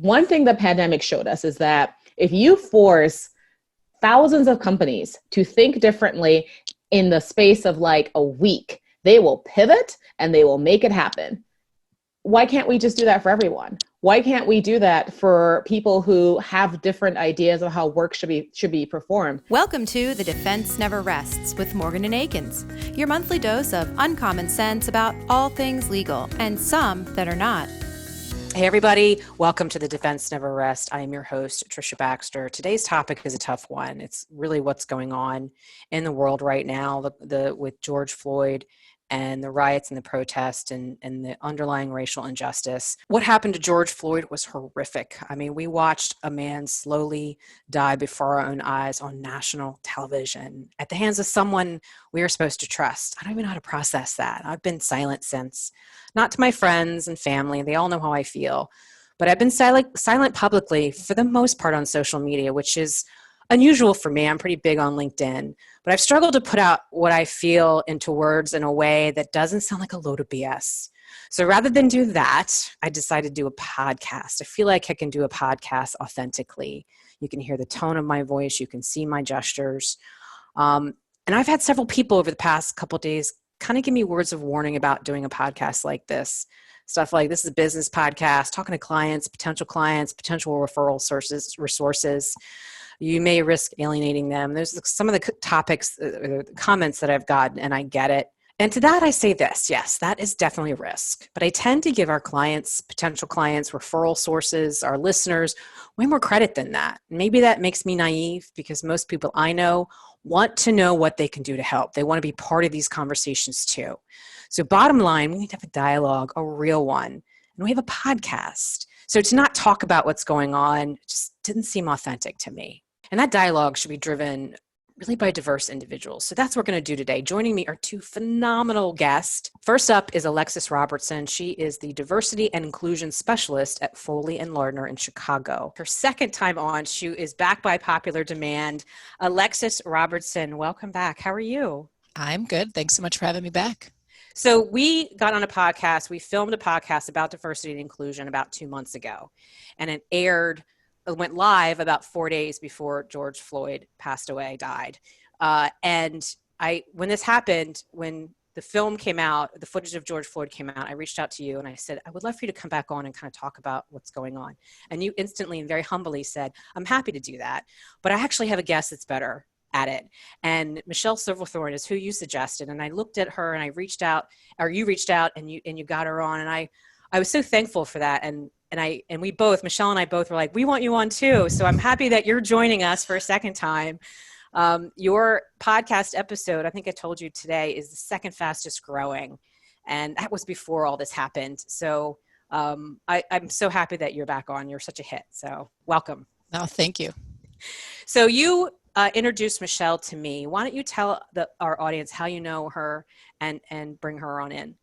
One thing the pandemic showed us is that if you force thousands of companies to think differently in the space of like a week, they will pivot and they will make it happen. Why can't we just do that for everyone? Why can't we do that for people who have different ideas of how work should be performed? Welcome to The Defense Never Rests with Morgan and Akins, your monthly dose of uncommon sense about all things legal and some that are not. Hey everybody, welcome to The Defense Never Rests. I am your host, Trisha Baxter. Today's topic is a tough one. It's really what's going on in the world right now with George Floyd and the riots and the protests and the underlying racial injustice. What happened to George Floyd was horrific. I mean, we watched a man slowly die before our own eyes on national television at the hands of someone we are supposed to trust. I don't even know how to process that. I've been silent since, not to my friends and family. They all know how I feel. But I've been silent publicly for the most part on social media, which is unusual for me. I'm pretty big on LinkedIn, but I've struggled to put out what I feel into words in a way that doesn't sound like a load of BS. So rather than do that, I decided to do a podcast. I feel like I can do a podcast authentically. You can hear the tone of my voice. You can see my gestures. And I've had several people over the past couple of days kind of give me words of warning about doing a podcast like this. Stuff like, this is a business podcast, talking to clients, potential referral resources. You may risk alienating them. There's some of the topics, comments that I've gotten, and I get it. And to that, I say this, yes, that is definitely a risk. But I tend to give our clients, potential clients, referral sources, our listeners, way more credit than that. Maybe that makes me naive because most people I know want to know what they can do to help. They want to be part of these conversations too. So bottom line, we need to have a dialogue, a real one. And we have a podcast. So to not talk about what's going on just didn't seem authentic to me. And that dialogue should be driven really by diverse individuals. So that's what we're going to do today. Joining me are two phenomenal guests. First up is Alexis Robertson. She is the Diversity and Inclusion Specialist at Foley and Lardner in Chicago. Her second time on, she is back by popular demand. Alexis Robertson, welcome back. How are you? I'm good. Thanks so much for having me back. So we got on a podcast. We filmed a podcast about diversity and inclusion about 2 months ago, and it went live about 4 days before George Floyd died. When this happened, when the film came out, the footage of George Floyd came out, I reached out to you and I said, I would love for you to come back on and kind of talk about what's going on. And you instantly and very humbly said, I'm happy to do that, but I actually have a guest that's better at it. And Michelle Silverthorne is who you suggested. And I looked at her and you reached out and you got her on. And I was so thankful for that. Michelle and I both were like, we want you on too. So I'm happy that you're joining us for a second time. Your podcast episode, I think I told you today, is the second fastest growing. And that was before all this happened. So I'm so happy that you're back on. You're such a hit. So welcome. Oh, thank you. So you introduced Michelle to me. Why don't you tell our audience how you know her and bring her on in?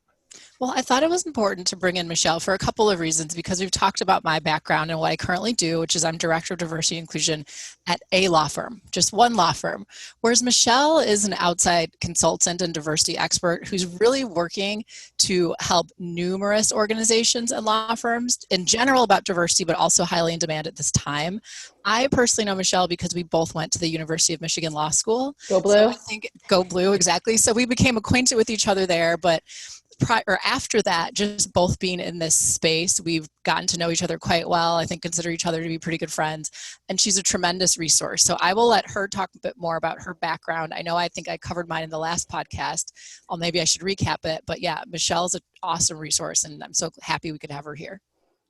Well, I thought it was important to bring in Michelle for a couple of reasons, because we've talked about my background and what I currently do, which is I'm Director of Diversity and Inclusion at a law firm, just one law firm. Whereas Michelle is an outside consultant and diversity expert who's really working to help numerous organizations and law firms in general about diversity, but also highly in demand at this time. I personally know Michelle because we both went to the University of Michigan Law School. Go Blue. So I think Go Blue, exactly. So we became acquainted with each other there, but after that, just both being in this space, we've gotten to know each other quite well. I think consider each other to be pretty good friends, and she's a tremendous resource. So I will let her talk a bit more about her background. I think I covered mine in the last podcast. Maybe I should recap it, but yeah, Michelle's an awesome resource, and I'm so happy we could have her here.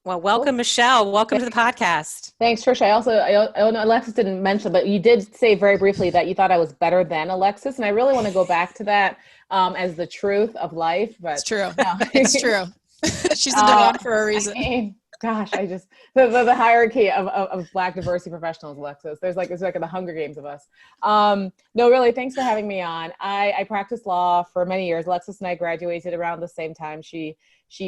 Well, welcome, Michelle. Welcome to the podcast. Thanks, Trisha. I know Alexis didn't mention, but you did say very briefly that you thought I was better than Alexis, and I really want to go back to that as the truth of life. But it's true. No. It's true. She's in demand for a reason. The hierarchy of Black diversity professionals, Alexis. It's like the Hunger Games of us. No, really, thanks for having me on. I practiced law for many years. Alexis and I graduated around the same time. She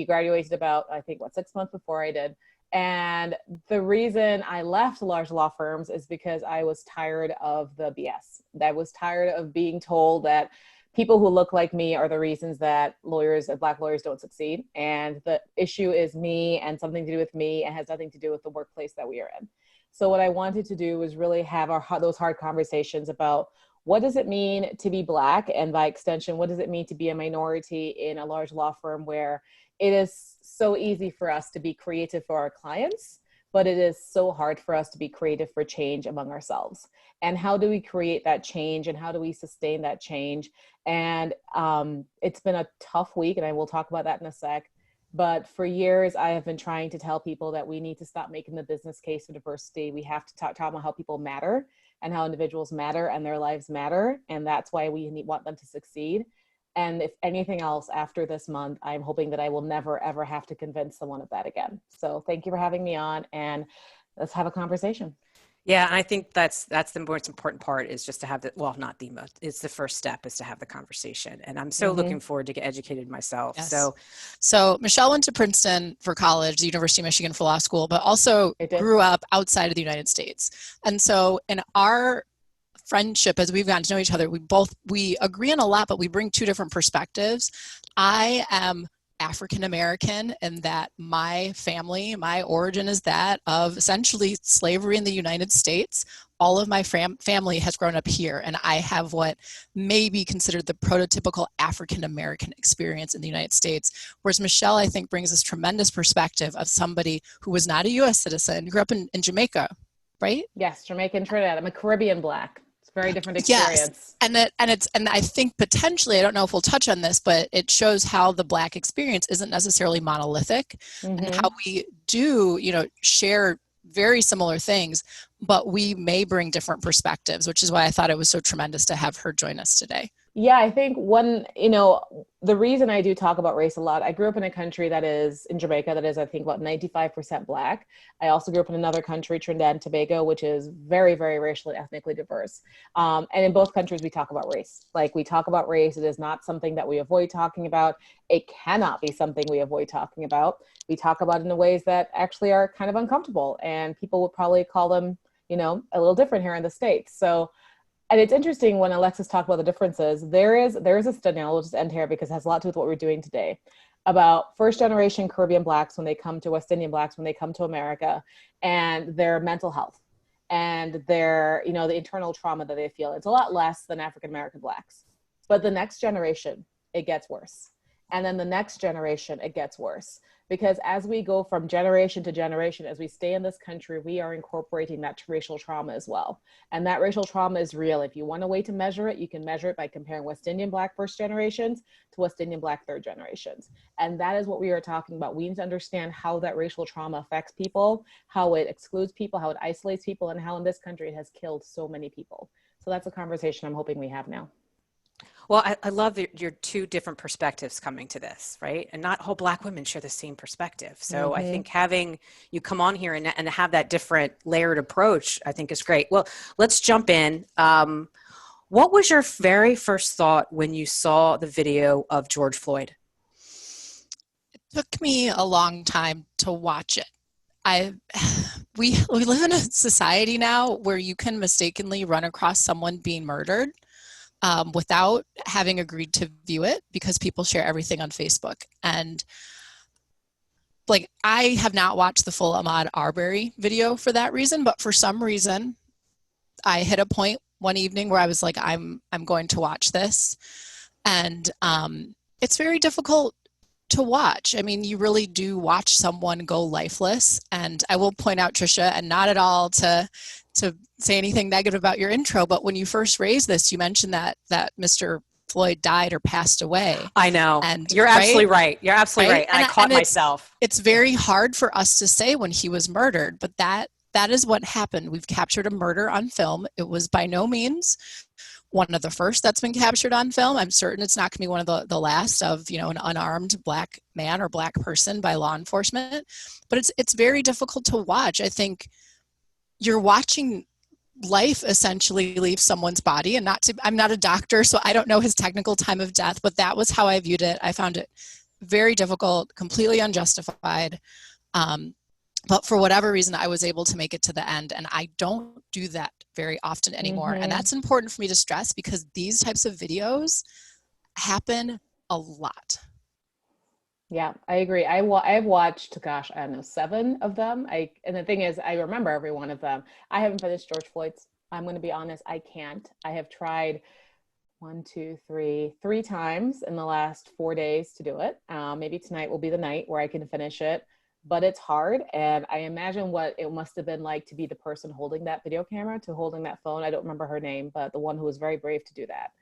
graduated about, 6 months before I did. And the reason I left large law firms is because I was tired of the BS. I was tired of being told that people who look like me are the reasons that Black lawyers don't succeed. And the issue is me and something to do with me and has nothing to do with the workplace that we are in. So what I wanted to do was really have those hard conversations about what does it mean to be Black? And by extension, what does it mean to be a minority in a large law firm where it is so easy for us to be creative for our clients, but it is so hard for us to be creative for change among ourselves. And how do we create that change and how do we sustain that change? And it's been a tough week, and I will talk about that in a sec. But for years, I have been trying to tell people that we need to stop making the business case for diversity. We have to talk about how people matter and how individuals matter and their lives matter. And that's why we want them to succeed. And if anything else, after this month, I'm hoping that I will never, ever have to convince someone of that again. So thank you for having me on, and let's have a conversation. Yeah, and I think that's the most important part, is just to have not the most, it's the first step, is to have the conversation. And I'm so looking forward to get educated myself. Yes. So Michelle went to Princeton for college, the University of Michigan for law school, but also grew up outside of the United States. And so in our friendship, as we've gotten to know each other, we agree on a lot, but we bring two different perspectives. I am African American, and that my origin is that of essentially slavery in the United States. All of my family has grown up here, and I have what may be considered the prototypical African American experience in the United States. Whereas Michelle, I think, brings this tremendous perspective of somebody who was not a U.S. citizen, grew up in Jamaica, right? Yes, Jamaican Trinidad. I'm a Caribbean Black. Very different experience. Yes. And I think potentially, I don't know if we'll touch on this, but it shows how the Black experience isn't necessarily monolithic, and how we do, share very similar things, but we may bring different perspectives, which is why I thought it was so tremendous to have her join us today. Yeah, I think the reason I do talk about race a lot, I grew up in a country that is in Jamaica, that is, I think, about 95% Black. I also grew up in another country, Trinidad and Tobago, which is very, very racially, ethnically diverse. And in both countries, we talk about race. Like, we talk about race. It is not something that we avoid talking about. It cannot be something we avoid talking about. We talk about it in ways that actually are kind of uncomfortable, and people would probably call them, a little different here in the States. So, and it's interesting when Alexis talked about the differences, there is a study, and I'll just end here because it has a lot to do with what we're doing today, about first generation Caribbean Blacks West Indian Blacks when they come to America, and their mental health and their, the internal trauma that they feel. It's a lot less than African American Blacks. But the next generation, it gets worse. And then the next generation, it gets worse. Because as we go from generation to generation, as we stay in this country, we are incorporating that racial trauma as well. And that racial trauma is real. If you want a way to measure it, you can measure it by comparing West Indian Black first generations to West Indian Black third generations. And that is what we are talking about. We need to understand how that racial trauma affects people, how it excludes people, how it isolates people, and how in this country it has killed so many people. So that's a conversation I'm hoping we have now. Well, I love your two different perspectives coming to this, right? And not all Black women share the same perspective. So I think having you come on here and have that different layered approach, I think is great. Well, let's jump in. What was your very first thought when you saw the video of George Floyd? It took me a long time to watch it. We live in a society now where you can mistakenly run across someone being murdered without having agreed to view it, because people share everything on Facebook. And I have not watched the full Ahmaud Arbery video for that reason, but for some reason I hit a point one evening where I was like, I'm going to watch this. And it's very difficult to watch. I mean, you really do watch someone go lifeless. And I will point out, Trisha, and not at all to say anything negative about your intro, but when you first raised this, you mentioned that Mr. Floyd died or passed away. I know. And you're absolutely right. You're absolutely right. And I caught myself. It's very hard for us to say when he was murdered, but that is what happened. We've captured a murder on film. It was by no means one of the first that's been captured on film. I'm certain it's not going to be one of the last of, an unarmed Black man or Black person by law enforcement. But it's very difficult to watch. I think you're watching life essentially leave someone's body, and I'm not a doctor, so I don't know his technical time of death, but that was how I viewed it. I found it very difficult, completely unjustified. But for whatever reason, I was able to make it to the end, and I don't do that very often anymore. And that's important for me to stress, because these types of videos, happen a lot. Yeah, I agree. I've watched, gosh, I don't know, 7 of them. And the thing is, I remember every one of them. I haven't finished George Floyd's. I'm going to be honest, I can't. I have tried 3 times in the last 4 days to do it. Maybe tonight will be the night where I can finish it, but it's hard. And I imagine what it must have been like to be the person holding that video camera, to holding that phone. I don't remember her name, but the one who was very brave to do that.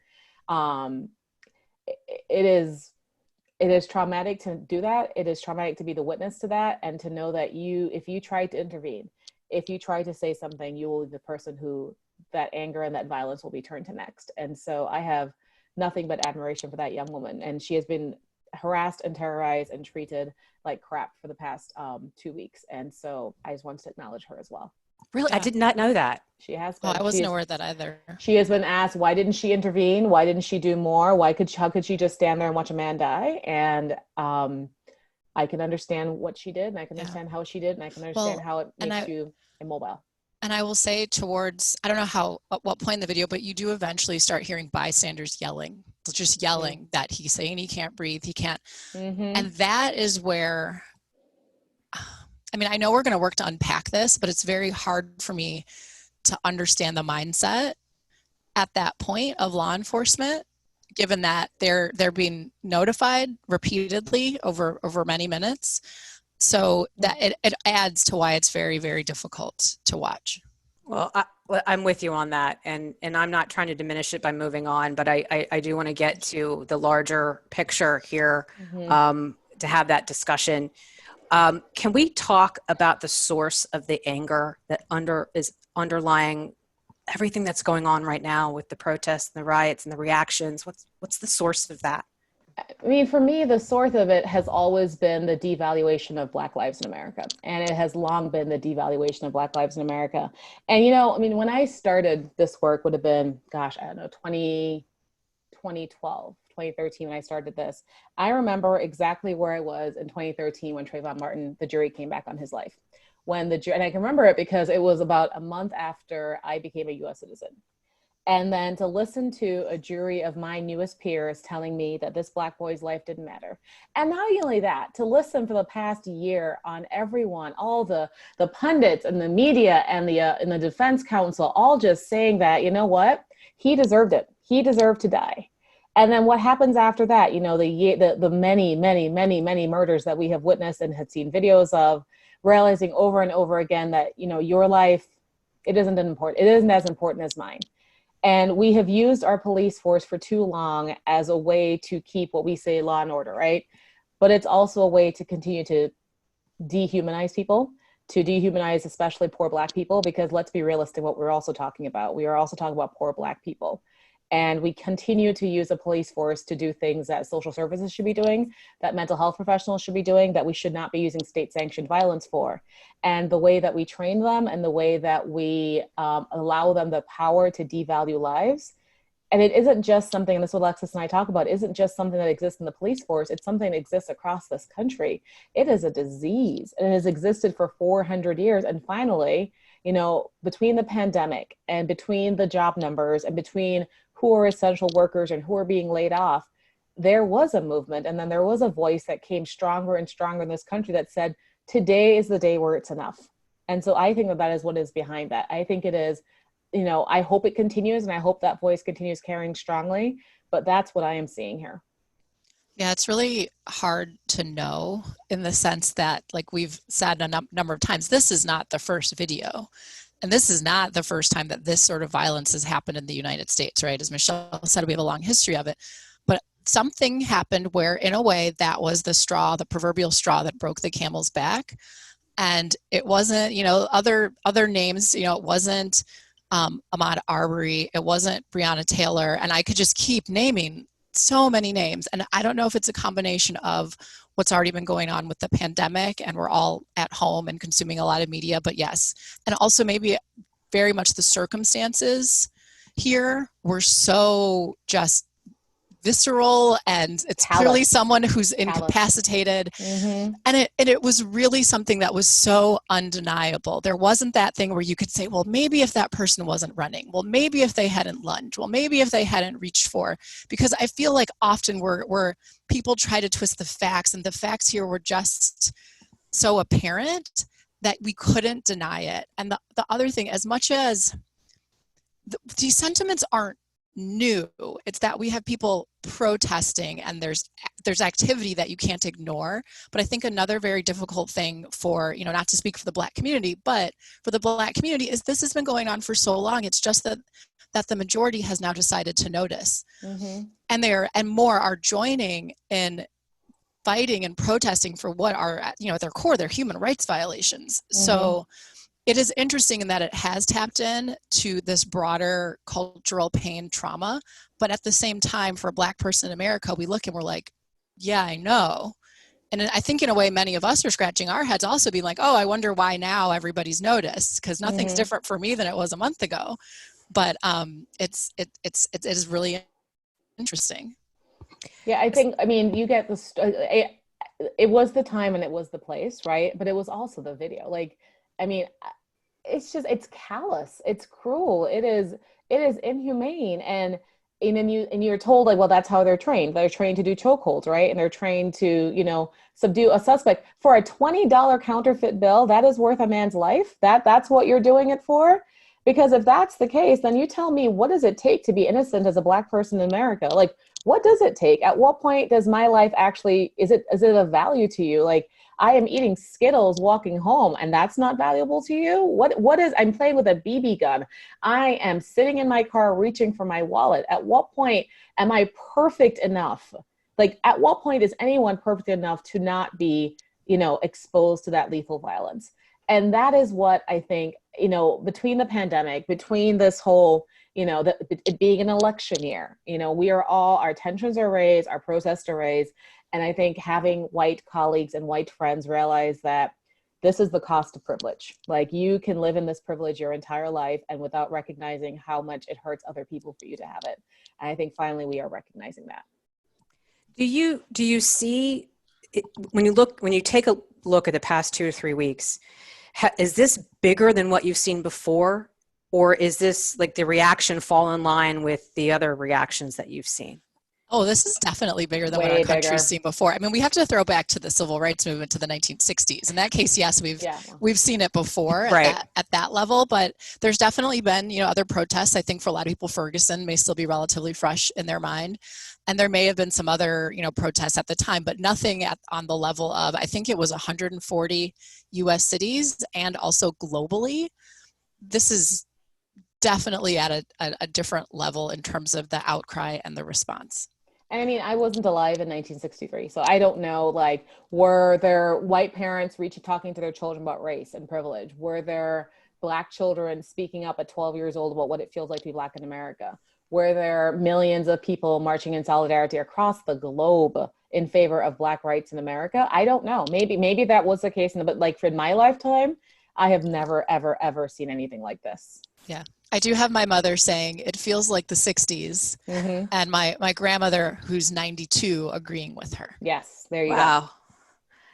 It is traumatic to do that. It is traumatic to be the witness to that, and to know that if you try to intervene, if you try to say something, you will be the person who that anger and that violence will be turned to next. And so I have nothing but admiration for that young woman. And she has been harassed and terrorized and treated like crap for the past 2 weeks. And so I just wanted to acknowledge her as well. Really? I did not know that. She has been. I wasn't aware of that either. She has been asked, why didn't she intervene? Why didn't she do more? How could she just stand there and watch a man die? And I can understand what she did, and I can understand how she did, and I can understand how it makes you immobile. And I will say I don't know at what point in the video, but you do eventually start hearing bystanders just yelling that he's saying he can't breathe, he can't. And that is where, I mean, I know we're going to work to unpack this, but it's very hard for me to understand the mindset at that point of law enforcement, given that they're being notified repeatedly over many minutes. So that it adds to why it's very, very difficult to watch. Well, I'm with you on that. And I'm not trying to diminish it by moving on, but I do want to get to the larger picture here to have that discussion. Can we talk about the source of the anger that is underlying everything that's going on right now with the protests and the riots and the reactions? What's the source of that? I mean, for me, the source of it has always been the devaluation of Black lives in America. And it has long been the devaluation of Black lives in America. And, I mean, when I started this work would have been, 2012, 2013, when I started this. I remember exactly where I was in 2013 when Trayvon Martin, the jury came back on his life. And I can remember it because it was about a month after I became a U.S. citizen. And then to listen to a jury of my newest peers telling me that this Black boy's life didn't matter. And not only that, to listen for the past year on everyone, all the pundits and the media and the defense counsel, all just saying that, you know what, he deserved it. He deserved to die. And then what happens after that? The many, many, many, many murders that we have witnessed and had seen videos of, realizing over and over again that, your life, it isn't as important as mine. And we have used our police force for too long as a way to keep what we say law and order, right? But it's also a way to continue to dehumanize people, to dehumanize especially poor Black people, because let's be realistic, what we're also talking about. We are also talking about poor Black people. And we continue to use a police force to do things that social services should be doing, that mental health professionals should be doing, that we should not be using state-sanctioned violence for. And the way that we train them and the way that we allow them the power to devalue lives. And it isn't just something, and this is what Alexis and I talk about, isn't just something that exists in the police force. It's something that exists across this country. It is a disease, and it has existed for 400 years. And finally, between the pandemic and between the job numbers and between who are essential workers and who are being laid off, there was a movement. And then there was a voice that came stronger and stronger in this country that said, today is the day where it's enough. And so I think that is what is behind that. I think it is, I hope it continues, and I hope that voice continues carrying strongly, but that's what I am seeing here. Yeah, it's really hard to know, in the sense that, like we've said a number of times, this is not the first video. And this is not the first time that this sort of violence has happened in the United States, right? As Michelle said, we have a long history of it. But something happened where, in a way, that was the proverbial straw that broke the camel's back. And it wasn't, other names, it wasn't Ahmaud Arbery, it wasn't Breonna Taylor, and I could just keep naming so many names. And I don't know if it's a combination of what's already been going on with the pandemic and we're all at home and consuming a lot of media, but yes. And also maybe very much the circumstances here were so just visceral, and it's Callous. clearly someone who's incapacitated. Mm-hmm. And it was really something that was so undeniable. There wasn't that thing where you could say, well, maybe if that person wasn't running, well, maybe if they hadn't lunged, well, maybe if they hadn't reached for, because I feel like often we're people try to twist the facts, and the facts here were just so apparent that we couldn't deny it. And the other thing, as much as these sentiments aren't new, it's that we have people protesting, and there's activity that you can't ignore. But I think another very difficult thing for, not to speak for the Black community, but for the Black community, is this has been going on for so long. It's just that the majority has now decided to notice. Mm-hmm. And more are joining in fighting and protesting for what are, at their core, their human rights violations. Mm-hmm. So it is interesting in that it has tapped in to this broader cultural pain trauma. But at the same time, for a Black person in America, we look and we're like, yeah, I know. And I think in a way, many of us are scratching our heads also being like, oh, I wonder why now everybody's noticed, because nothing's mm-hmm. different for me than it was a month ago. But it is really interesting. Yeah, you get this, it was the time and it was the place, right? But it was also the video. It's callous. It's cruel. It is inhumane. And you're told, like, well, that's how they're trained. They're trained to do chokeholds, right? And they're trained to, subdue a suspect. For a $20 counterfeit bill, that is worth a man's life. That's what you're doing it for? Because if that's the case, then you tell me, what does it take to be innocent as a Black person in America? Like, what does it take? At what point does my life actually, is it of value to you? Like, I am eating Skittles walking home, and that's not valuable to you? I'm playing with a BB gun. I am sitting in my car reaching for my wallet. At what point am I perfect enough? Like, at what point is anyone perfect enough to not be, exposed to that lethal violence? And that is what I think, between the pandemic, between this whole, it being an election year, our tensions are raised, our protests are raised. And I think having white colleagues and white friends realize that this is the cost of privilege. Like, you can live in this privilege your entire life, and without recognizing how much it hurts other people for you to have it. And I think finally we are recognizing that. Do you see, when you take a look at the past 2 to 3 weeks, is this bigger than what you've seen before? Or is this, like, the reaction fall in line with the other reactions that you've seen? Oh, this is definitely bigger than what our country's seen before. I mean, we have to throw back to the civil rights movement to the 1960s. In that case, yes, we've seen it before right. at that level, but there's definitely been, other protests. I think for a lot of people, Ferguson may still be relatively fresh in their mind. And there may have been some other, protests at the time, but nothing on the level of, I think it was 140 US cities and also globally. This is definitely at a different level in terms of the outcry and the response. I wasn't alive in 1963, so I don't know, like, were there white parents talking to their children about race and privilege? Were there Black children speaking up at 12 years old about what it feels like to be Black in America? Were there millions of people marching in solidarity across the globe in favor of Black rights in America? I don't know. Maybe that was the case, but like, for my lifetime, I have never, ever, ever seen anything like this. Yeah. I do have my mother saying it feels like the 60s, mm-hmm. and my grandmother, who's 92, agreeing with her. Yes, there you go. Wow.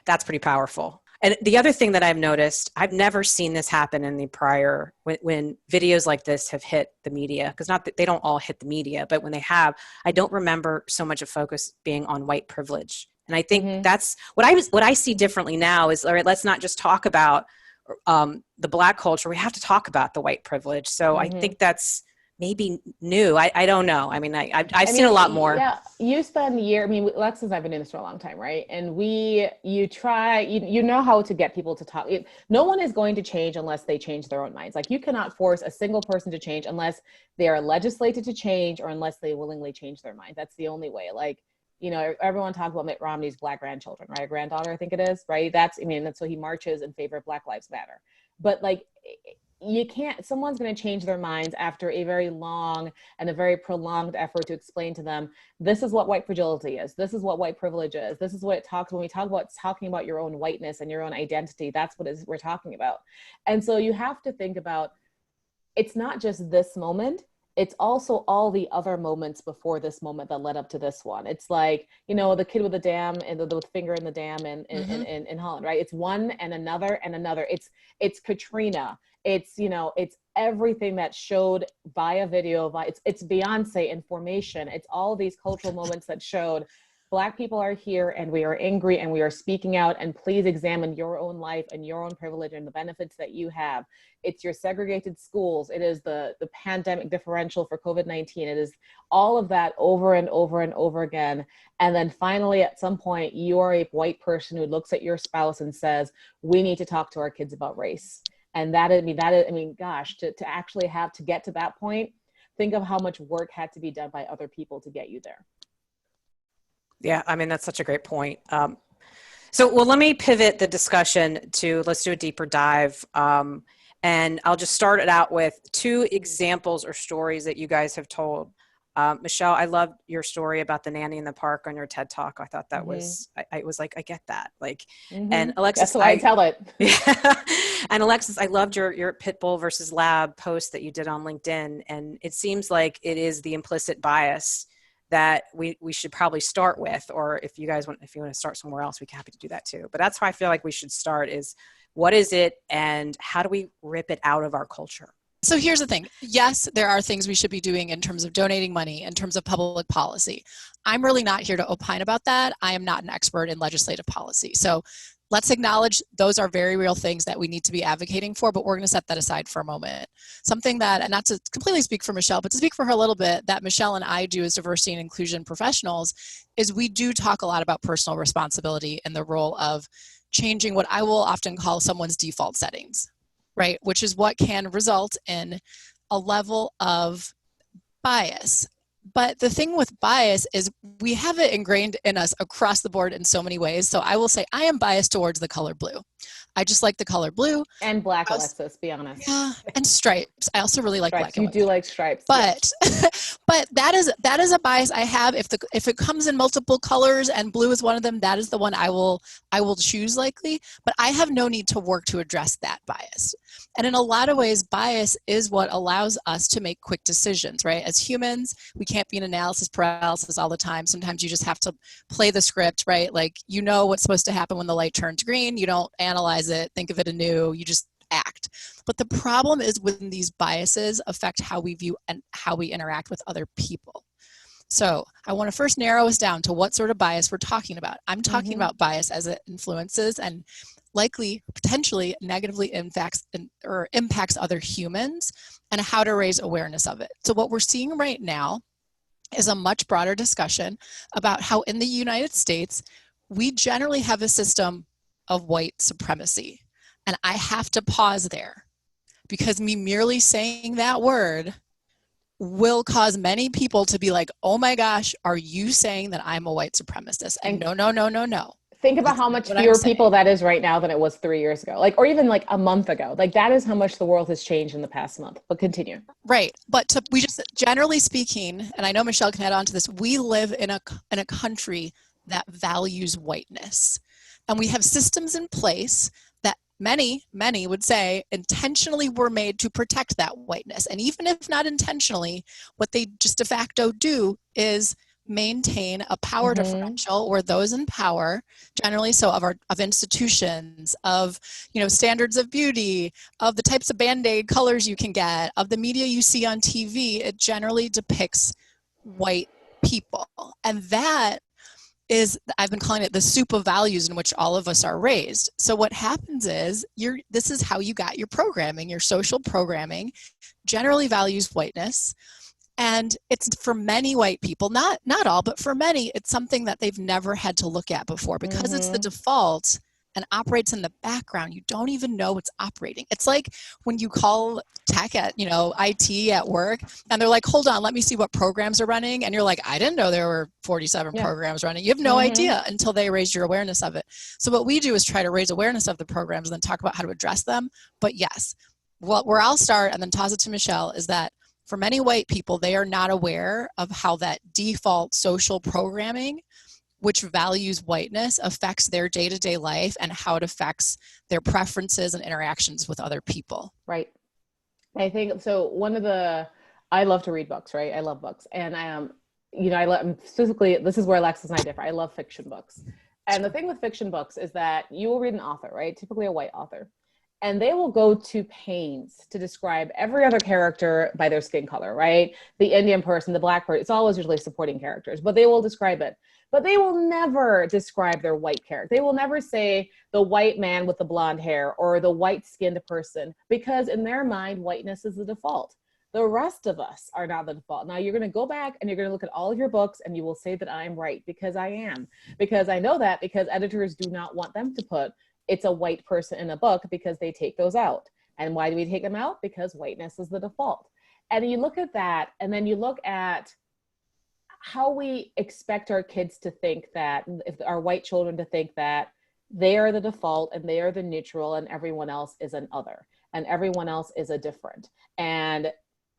That's pretty powerful. And the other thing that I've noticed, I've never seen this happen in the prior, when videos like this have hit the media, because not that they don't all hit the media, but when they have, I don't remember so much of focus being on white privilege. And I think mm-hmm. that's what I see differently now is, all right, let's not just talk about the Black culture. We have to talk about the white privilege. So mm-hmm. I think that's maybe new. I don't know. I've seen a lot more. Yeah, you spend Lex and I've been in this for a long time, right? And you try, you know how to get people to talk. No one is going to change unless they change their own minds. Like, you cannot force a single person to change unless they are legislated to change or unless they willingly change their mind. That's the only way. Like, everyone talks about Mitt Romney's Black grandchildren, right? Granddaughter, I think it is, right? That's so he marches in favor of Black Lives Matter. But, like, you can't, someone's going to change their minds after a very long and a very prolonged effort to explain to them, this is what white fragility is. This is what white privilege is. This is what it talks, when we talk about talking about your own whiteness and your own identity, that's what we're talking about. And so you have to think about, it's not just this moment, it's also all the other moments before this moment that led up to this one. It's like, you know, the kid with the dam and the finger in the dam in Holland, right? It's one and another and another. It's Katrina. It's, you know, it's everything that showed via video, it's Beyonce in Formation. It's all these cultural moments that showed Black people are here and we are angry and we are speaking out, and please examine your own life and your own privilege and the benefits that you have. It's your segregated schools. It is the pandemic differential for COVID-19. It is all of that over and over and over again. And then finally, at some point, you are a white person who looks at your spouse and says, we need to talk to our kids about race. And gosh, to actually have to get to that point, think of how much work had to be done by other people to get you there. Yeah, I mean, that's such a great point. Well, let me pivot the discussion to, let's do a deeper dive. And I'll just start it out with 2 examples or stories that you guys have told. Michelle, I loved your story about the nanny in the park on your TED Talk. I thought that was, I was like, I get that. Like, and Alexis, that's why I tell it. Yeah. And Alexis, I loved your Pitbull versus Lab post that you did on LinkedIn. And it seems like it is the implicit bias that we should probably start with, or if you want to start somewhere else, we're happy to do that too. But that's how I feel like we should start is, what is it and how do we rip it out of our culture? So here's the thing. Yes, there are things we should be doing in terms of donating money, in terms of public policy. I'm really not here to opine about that. I am not an expert in legislative policy. So let's acknowledge those are very real things that we need to be advocating for, but we're going to set that aside for a moment. Something that, and not to completely speak for Michelle, but to speak for her a little bit, that Michelle and I do as diversity and inclusion professionals is we do talk a lot about personal responsibility and the role of changing what I will often call someone's default settings, right? Which is what can result in a level of bias. But the thing with bias is we have it ingrained in us across the board in so many ways. So I will say I am biased towards the color blue. I just like the color blue. And black, Alexis, be honest. Yeah, and stripes. I also really like stripes. black. You do like stripes. But yes. But that is a bias I have. If it comes in multiple colors and blue is one of them, that is the one I will choose likely. But I have no need to work to address that bias. And in a lot of ways, bias is what allows us to make quick decisions, right? As humans, we can't be in analysis paralysis all the time. Sometimes you just have to play the script, right? Like, you know what's supposed to happen when the light turns green. You don't analyze it, think of it anew, you just act. But the problem is when these biases affect how we view and how we interact with other people. So I want to first narrow us down to what sort of bias we're talking about. I'm talking about bias as it influences and likely potentially negatively impacts other humans, and how to raise awareness of it. So what we're seeing right now is a much broader discussion about how in the United States, we generally have a system of white supremacy. And I have to pause there because me merely saying that word will cause many people to be like, oh my gosh, are you saying that I'm a white supremacist? And no. Think about how much fewer people that is right now than it was 3 years ago, or even like a month ago. Like, that is how much the world has changed in the past month. But continue. Right. But we just, generally speaking, and I know Michelle can add on to this, we live in a country that values whiteness. And we have systems in place that many would say intentionally were made to protect that whiteness. And even if not intentionally, what they just de facto do is maintain a power differential where those in power, generally so of institutions, of standards of beauty, of the types of Band-Aid colors you can get, of the media you see on TV, it generally depicts white people. And that is, I've been calling it the soup of values in which all of us are raised. So what happens is this is how you got your programming. Your social programming generally values whiteness. And it's for many white people, not all, but for many, it's something that they've never had to look at before because it's the default and operates in the background. You don't even know it's operating. It's like when you call tech at, IT at work and they're like, hold on, let me see what programs are running. And you're like, I didn't know there were 47 programs running. You have no idea until they raise your awareness of it. So what we do is try to raise awareness of the programs and then talk about how to address them. But yes, where I'll start and then toss it to Michelle is that for many white people, they are not aware of how that default social programming, which values whiteness, affects their day-to-day life and how it affects their preferences and interactions with other people. Right. I think so. One of the I love to read books, right? I love books. And I love, specifically, this is where Alexis and I differ. I love fiction books. And the thing with fiction books is that you will read an author, right? Typically a white author. And they will go to pains to describe every other character by their skin color, right? The Indian person, the black person, it's always usually supporting characters, but they will describe it. But they will never describe their white character. They will never say the white man with the blonde hair or the white-skinned person, because in their mind, whiteness is the default. The rest of us are not the default. Now you're going to go back and you're going to look at all of your books and you will say that I'm right, because I am. Because I know that, because editors do not want them to put it's a white person in a book, because they take those out. And why do we take them out? Because whiteness is the default. And you look at that, and then you look at how we expect our kids to think that, if our white children to think that they are the default and they are the neutral and everyone else is an other and everyone else is a different. And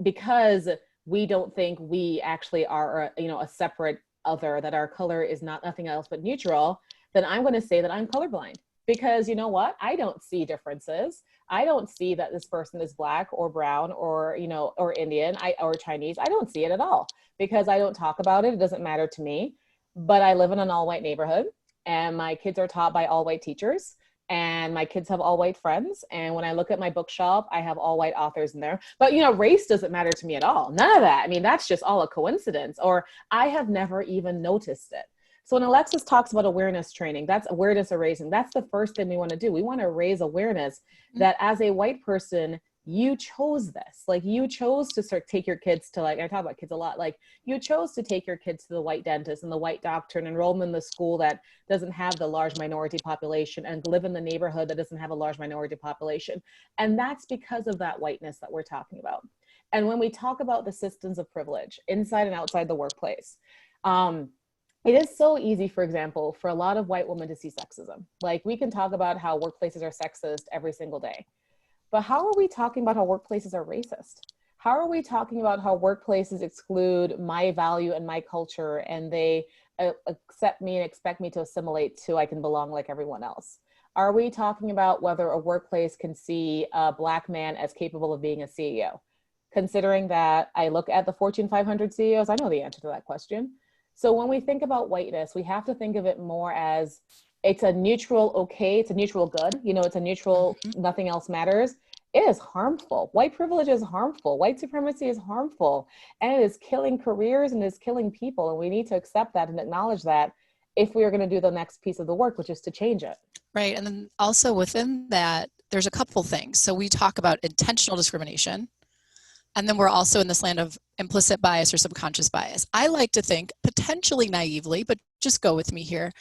because we don't think we actually are, a separate other, that our color is nothing else but neutral, then I'm going to say that I'm colorblind. Because you know what? I don't see differences. I don't see that this person is black or brown or, or Indian or Chinese. I don't see it at all, because I don't talk about it. It doesn't matter to me. But I live in an all white neighborhood, and my kids are taught by all white teachers, and my kids have all white friends. And when I look at my bookshelf, I have all white authors in there. But, race doesn't matter to me at all. None of that. I mean, that's just all a coincidence, or I have never even noticed it. So when Alexis talks about awareness training, that's awareness erasing. That's the first thing we want to do. We want to raise awareness that as a white person, you chose this. Like, you chose to take your kids to, I talk about kids a lot, you chose to take your kids to the white dentist and the white doctor and enroll them in the school that doesn't have the large minority population and live in the neighborhood that doesn't have a large minority population. And that's because of that whiteness that we're talking about. And when we talk about the systems of privilege inside and outside the workplace, it is so easy, for example, for a lot of white women to see sexism. We can talk about how workplaces are sexist every single day. But how are we talking about how workplaces are racist? How are we talking about how workplaces exclude my value and my culture, and they accept me and expect me to assimilate to I can belong like everyone else? Are we talking about whether a workplace can see a Black man as capable of being a CEO? Considering that I look at the Fortune 500 CEOs, I know the answer to that question. So when we think about whiteness, we have to think of it more as it's a neutral okay, it's a neutral good, it's a neutral nothing else matters. It is harmful. White privilege is harmful. White supremacy is harmful. And it is killing careers and it is killing people. And we need to accept that and acknowledge that if we are going to do the next piece of the work, which is to change it. Right. And then also within that, there's a couple things. So we talk about intentional discrimination. And then we're also in this land of implicit bias or subconscious bias. I like to think, potentially naively, but just go with me here,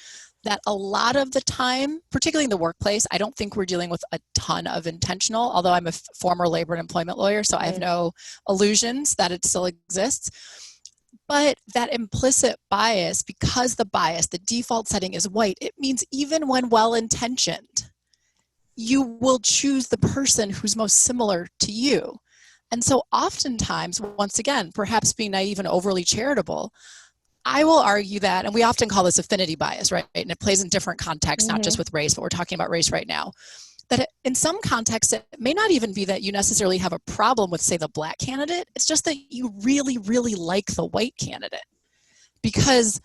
that a lot of the time, particularly in the workplace, I don't think we're dealing with a ton of intentional, although I'm a former labor and employment lawyer, so I have no illusions that it still exists. But that implicit bias, because the default setting is white, it means even when well-intentioned, you will choose the person who's most similar to you. And so oftentimes, once again, perhaps being naive and overly charitable, I will argue that, and we often call this affinity bias, right? And it plays in different contexts, not just with race, but we're talking about race right now. That in some contexts, it may not even be that you necessarily have a problem with, say, the Black candidate. It's just that you really, really like the white candidate. Because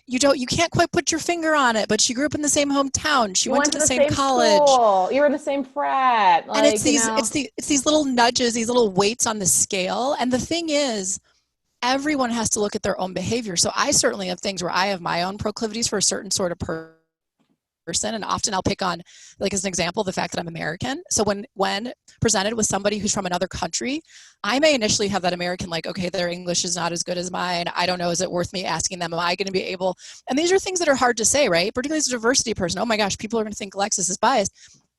you can't quite put your finger on it, but she grew up in the same hometown. She went to the same college. School. You were in the same frat. And it's these little nudges, these little weights on the scale. And the thing is, everyone has to look at their own behavior. So I certainly have things where I have my own proclivities for a certain sort of person. And often I'll pick on, as an example, the fact that I'm American. So when presented with somebody who's from another country, I may initially have that American, okay, their English is not as good as mine. I don't know, is it worth me asking them? Am I going to be able? And these are things that are hard to say, right? Particularly as a diversity person. Oh my gosh, people are going to think Alexis is biased.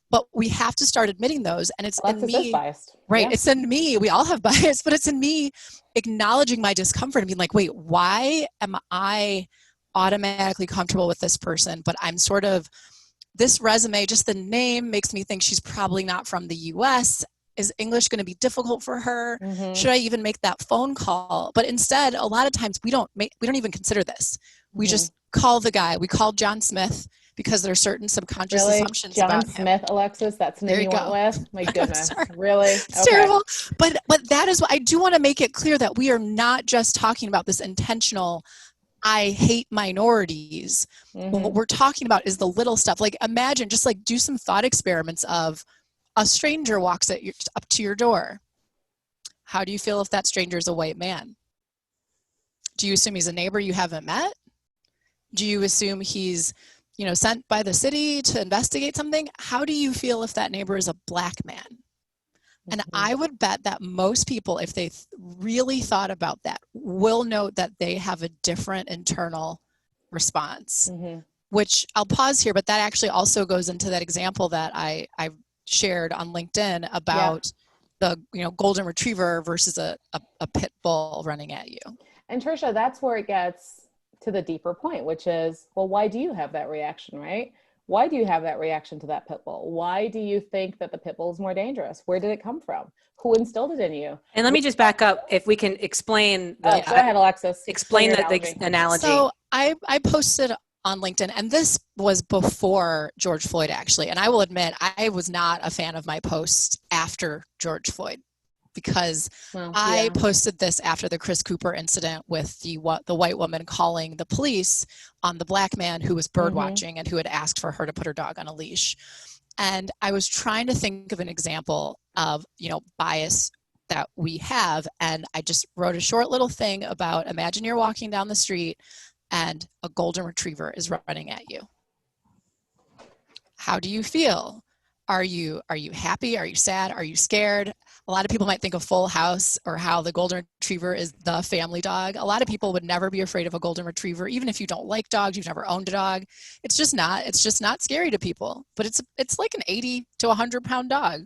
But we have to start admitting those. And it's Alexis in me. Is biased. Right. Yeah. It's in me. We all have bias, but it's in me acknowledging my discomfort and being like, wait, why am I automatically comfortable with this person? But I'm sort of, this resume, just the name makes me think she's probably not from the US. Is English going to be difficult for her? Should I even make that phone call? But instead, a lot of times we don't even consider this. We just call the guy. We call John Smith because there are certain subconscious Really? assumptions John about him. Smith, Alexis? That's the There name you you went go. with? My goodness. Sorry. Really? It's terrible. But that is what I do want to make it clear, that we are not just talking about this intentional, I hate minorities. What we're talking about is the little stuff. Like imagine, just like do some thought experiments of a stranger walks up to your door. How do you feel if that stranger is a white man? Do you assume he's a neighbor you haven't met? Do you assume he's, sent by the city to investigate something? How do you feel if that neighbor is a black man? And I would bet that most people, if they really thought about that, will note that they have a different internal response, which I'll pause here, but that actually also goes into that example that I shared on LinkedIn about the golden retriever versus a pit bull running at you. And Trisha, that's where it gets to the deeper point, which is, well, why do you have that reaction, right? Why do you have that reaction to that pit bull? Why do you think that the pit bull is more dangerous? Where did it come from? Who instilled it in you? And let me just back up, if we can explain go ahead, Alexis. Explain the analogy. So I posted on LinkedIn, and this was before George Floyd, actually. And I will admit, I was not a fan of my post after George Floyd, because I posted this after the Chris Cooper incident with the white woman calling the police on the black man who was bird watching and who had asked for her to put her dog on a leash. And I was trying to think of an example of, bias that we have. And I just wrote a short little thing about, imagine you're walking down the street and a golden retriever is running at you. How do you feel? Are you happy? Are you sad? Are you scared? A lot of people might think of Full House, or how the golden retriever is the family dog. A lot of people would never be afraid of a golden retriever, even if you don't like dogs, you've never owned a dog. It's just not scary to people. But it's like an 80 to 100 pound dog,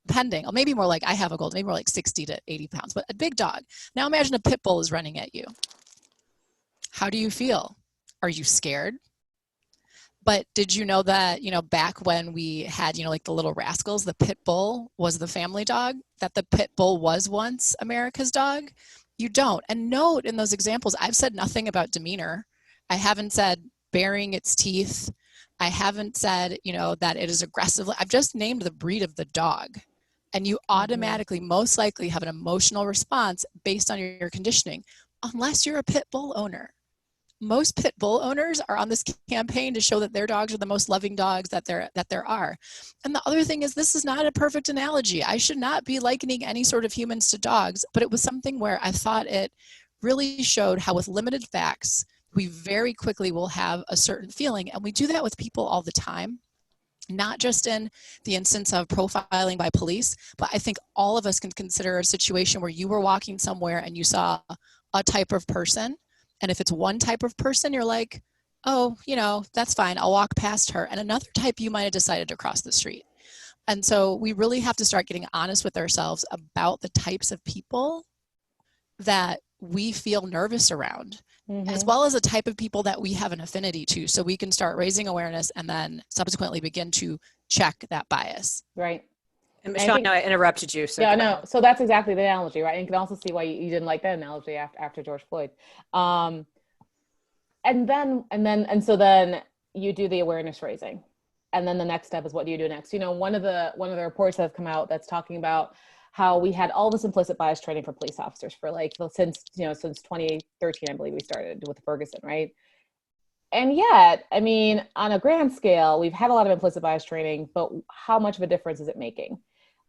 depending. Or maybe more like, I have a golden, maybe more like 60 to 80 pounds, but a big dog. Now imagine a pit bull is running at you. How do you feel? Are you scared? But did you know that, back when we had, like the Little Rascals, the pit bull was the family dog, that the pit bull was once America's dog? You don't. And note in those examples, I've said nothing about demeanor. I haven't said baring its teeth. I haven't said, that it is aggressive. I've just named the breed of the dog. And you automatically, most likely, have an emotional response based on your conditioning, unless you're a pit bull owner. Most pit bull owners are on this campaign to show that their dogs are the most loving dogs that there are. And the other thing is, this is not a perfect analogy. I should not be likening any sort of humans to dogs, but it was something where I thought it really showed how with limited facts, we very quickly will have a certain feeling. And we do that with people all the time, not just in the instance of profiling by police, but I think all of us can consider a situation where you were walking somewhere and you saw a type of person. And if it's one type of person, you're like, oh, that's fine. I'll walk past her. And another type, you might have decided to cross the street. And so we really have to start getting honest with ourselves about the types of people that we feel nervous around, as well as the type of people that we have an affinity to. So we can start raising awareness and then subsequently begin to check that bias. Right. And Michelle, I interrupted you. So yeah, no. So that's exactly the analogy, right? And you can also see why you didn't like that analogy after George Floyd. And so then you do the awareness raising, and then the next step is, what do you do next? One of the reports that have come out that's talking about how we had all this implicit bias training for police officers for since 2013, I believe we started with Ferguson, right? And yet, on a grand scale, we've had a lot of implicit bias training, but how much of a difference is it making?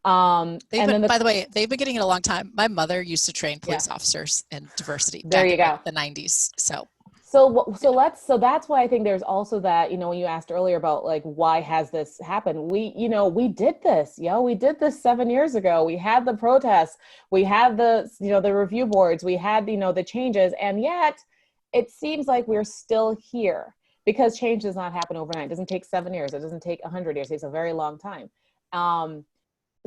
By the way, they've been getting it a long time. My mother used to train police officers in diversity. There you go. The 90s. So that's why I think there's also that, when you asked earlier about why has this happened? We did this, we did this 7 years ago. We had the protests, we had the review boards, we had, the changes. And yet it seems like we're still here, because change does not happen overnight. It doesn't take 7 years. It doesn't take 100 years. It takes a very long time.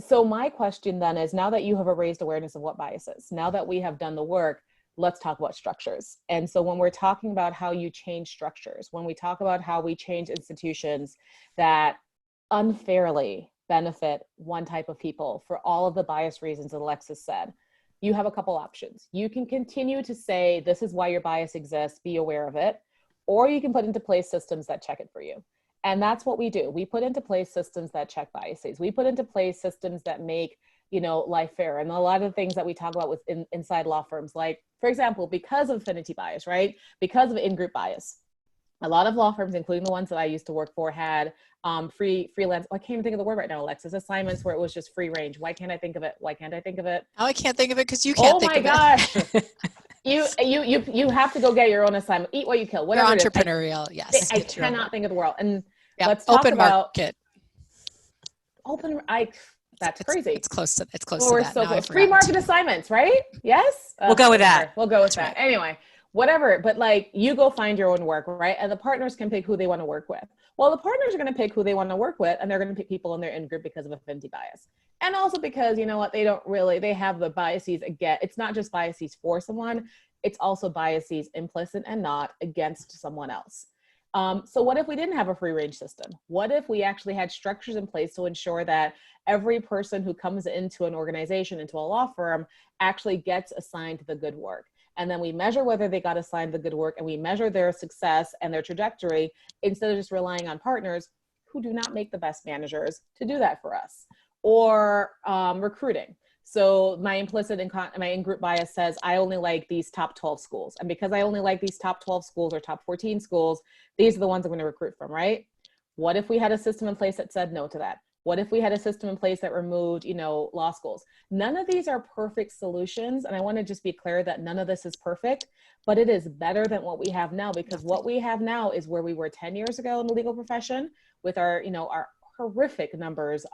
So my question then is, now that you have raised awareness of what bias is, now that we have done the work, let's talk about structures. And so when we're talking about how you change structures, when we talk about how we change institutions that unfairly benefit one type of people for all of the bias reasons that Alexis said, you have a couple options. You can continue to say, this is why your bias exists, be aware of it, or you can put into place systems that check it for you. And that's what we do. We put into place systems that check biases. We put into place systems that make, life fair. And a lot of the things that we talk about inside law firms, like, for example, because of affinity bias, right? Because of in-group bias, a lot of law firms, including the ones that I used to work for, had freelance. I can't even think of the word right now, Alexis. Assignments where it was just free range. Why can't I think of it? Oh, I can't think of it because you can't think of it. Oh my gosh. You have to go get your own assignment. Eat what you kill. Whatever. You're entrepreneurial. Yes. I cannot think of the word. And yeah, let's talk open about market. That's crazy. It's close to We're that. so close. Free market assignments, right? Yes. We'll go with that. We'll go with that. Right. Anyway, whatever. But like, you go find your own work, right? And the partners can pick who they want to work with. Well, the partners are going to pick who they want to work with, and they're going to pick people in their in-group because of affinity bias. And also because, you know what, they have the biases again. It's not just biases for someone, it's also biases implicit and not against someone else. So what if we didn't have a free range system? What if we actually had structures in place to ensure that every person who comes into an organization, into a law firm, actually gets assigned the good work? And then we measure whether they got assigned the good work, and we measure their success and their trajectory instead of just relying on partners who do not make the best managers to do that for us. Or recruiting. So my in-group bias says, I only like these top 12 schools. And because I only like these top 12 schools or top 14 schools, these are the ones I'm going to recruit from, right? What if we had a system in place that said no to that? What if we had a system in place that removed, law schools? None of these are perfect solutions. And I want to just be clear that none of this is perfect, but it is better than what we have now, because what we have now is where we were 10 years ago in the legal profession with our horrific numbers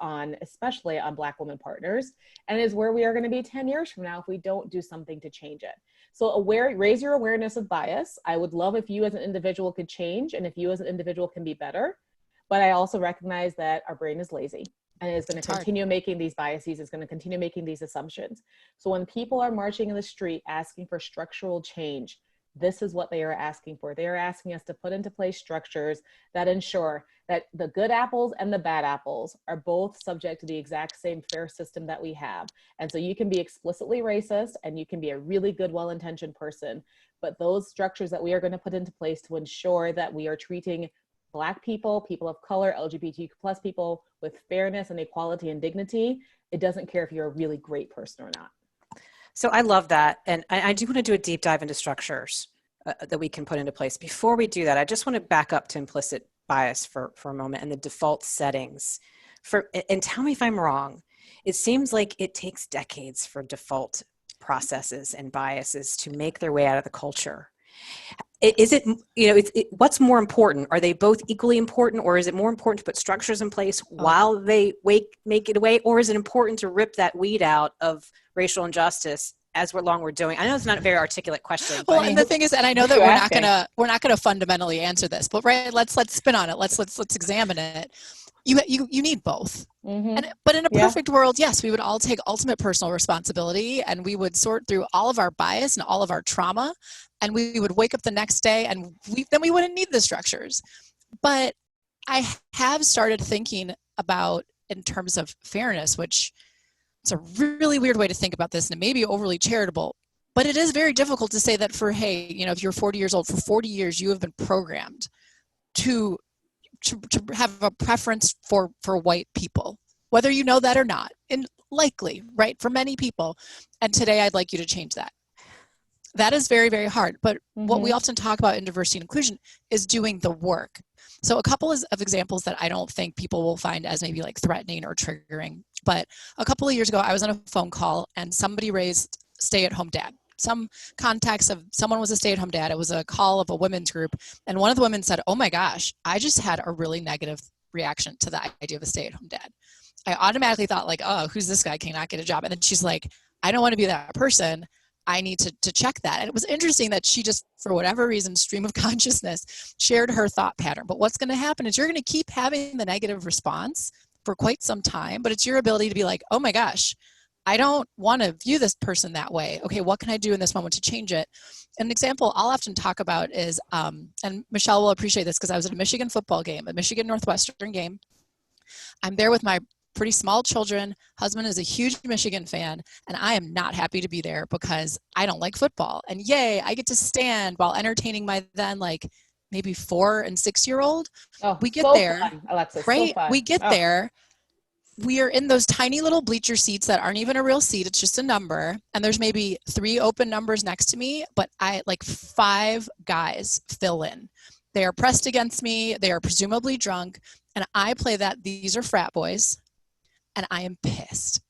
especially on Black women partners, and is where we are going to be 10 years from now if we don't do something to change it. So raise your awareness of bias. I would love if you as an individual could change, and if you as an individual can be better. But I also recognize that our brain is lazy, and it is going to continue making these biases. It's going to continue making these assumptions. So when people are marching in the street asking for structural change, this is what they are asking for. They are asking us to put into place structures that ensure that the good apples and the bad apples are both subject to the exact same fair system that we have. And so you can be explicitly racist, and you can be a really good, well-intentioned person, but those structures that we are going to put into place to ensure that we are treating Black people, people of color, LGBTQ plus people with fairness and equality and dignity, it doesn't care if you're a really great person or not. So I love that. And I do want to do a deep dive into structures that we can put into place. Before we do that, I just want to back up to implicit bias for a moment and the default settings. And tell me if I'm wrong. It seems like it takes decades for default processes and biases to make their way out of the culture. Is it, what's more important? Are they both equally important, or is it more important to put structures in place while they make it away? Or is it important to rip that weed out of racial injustice as we're doing? I know it's not a very articulate question. Well, and the thing is, and I know that we're not gonna fundamentally answer this, but right, let's spin on it. Let's examine it. You need both. Mm-hmm. But in a perfect world, yes, we would all take ultimate personal responsibility, and we would sort through all of our bias and all of our trauma, and we would wake up the next day, and then we wouldn't need the structures. But I have started thinking about, in terms of fairness, which it's a really weird way to think about this, and it may be overly charitable, but it is very difficult to say that if you're 40 years old, for 40 years you have been programmed to have a preference for white people, whether you know that or not, and likely, right, for many people. And today I'd like you to change that. That is very, very hard. But what we often talk about in diversity and inclusion is doing the work. So a couple of examples that I don't think people will find as maybe like threatening or triggering. But a couple of years ago, I was on a phone call and somebody raised stay-at-home dad. Some context of someone was a stay-at-home dad. It was a call of a women's group. And one of the women said, oh my gosh, I just had a really negative reaction to the idea of a stay-at-home dad. I automatically thought like, oh, who's this guy? Cannot get a job. And then she's like, I don't want to be that person. I need to check that. And it was interesting that she just, for whatever reason, stream of consciousness, shared her thought pattern. But what's going to happen is you're going to keep having the negative response for quite some time, but it's your ability to be like, oh my gosh, I don't want to view this person that way. Okay, what can I do in this moment to change it? An example I'll often talk about is, and Michelle will appreciate this because I was at a Michigan football game, a Michigan Northwestern game. I'm there with my pretty small children. Husband is a huge Michigan fan, and I am not happy to be there because I don't like football. And yay, I get to stand while entertaining my then like maybe 4 and 6-year-old. Oh, We get so there, fun, Alexis. right? So fun. We get there. We are in those tiny little bleacher seats that aren't even a real seat. It's just a number. And there's maybe 3 open numbers next to me, but 5 guys fill in. They are pressed against me. They are presumably drunk. And I play that these are frat boys. And I am pissed.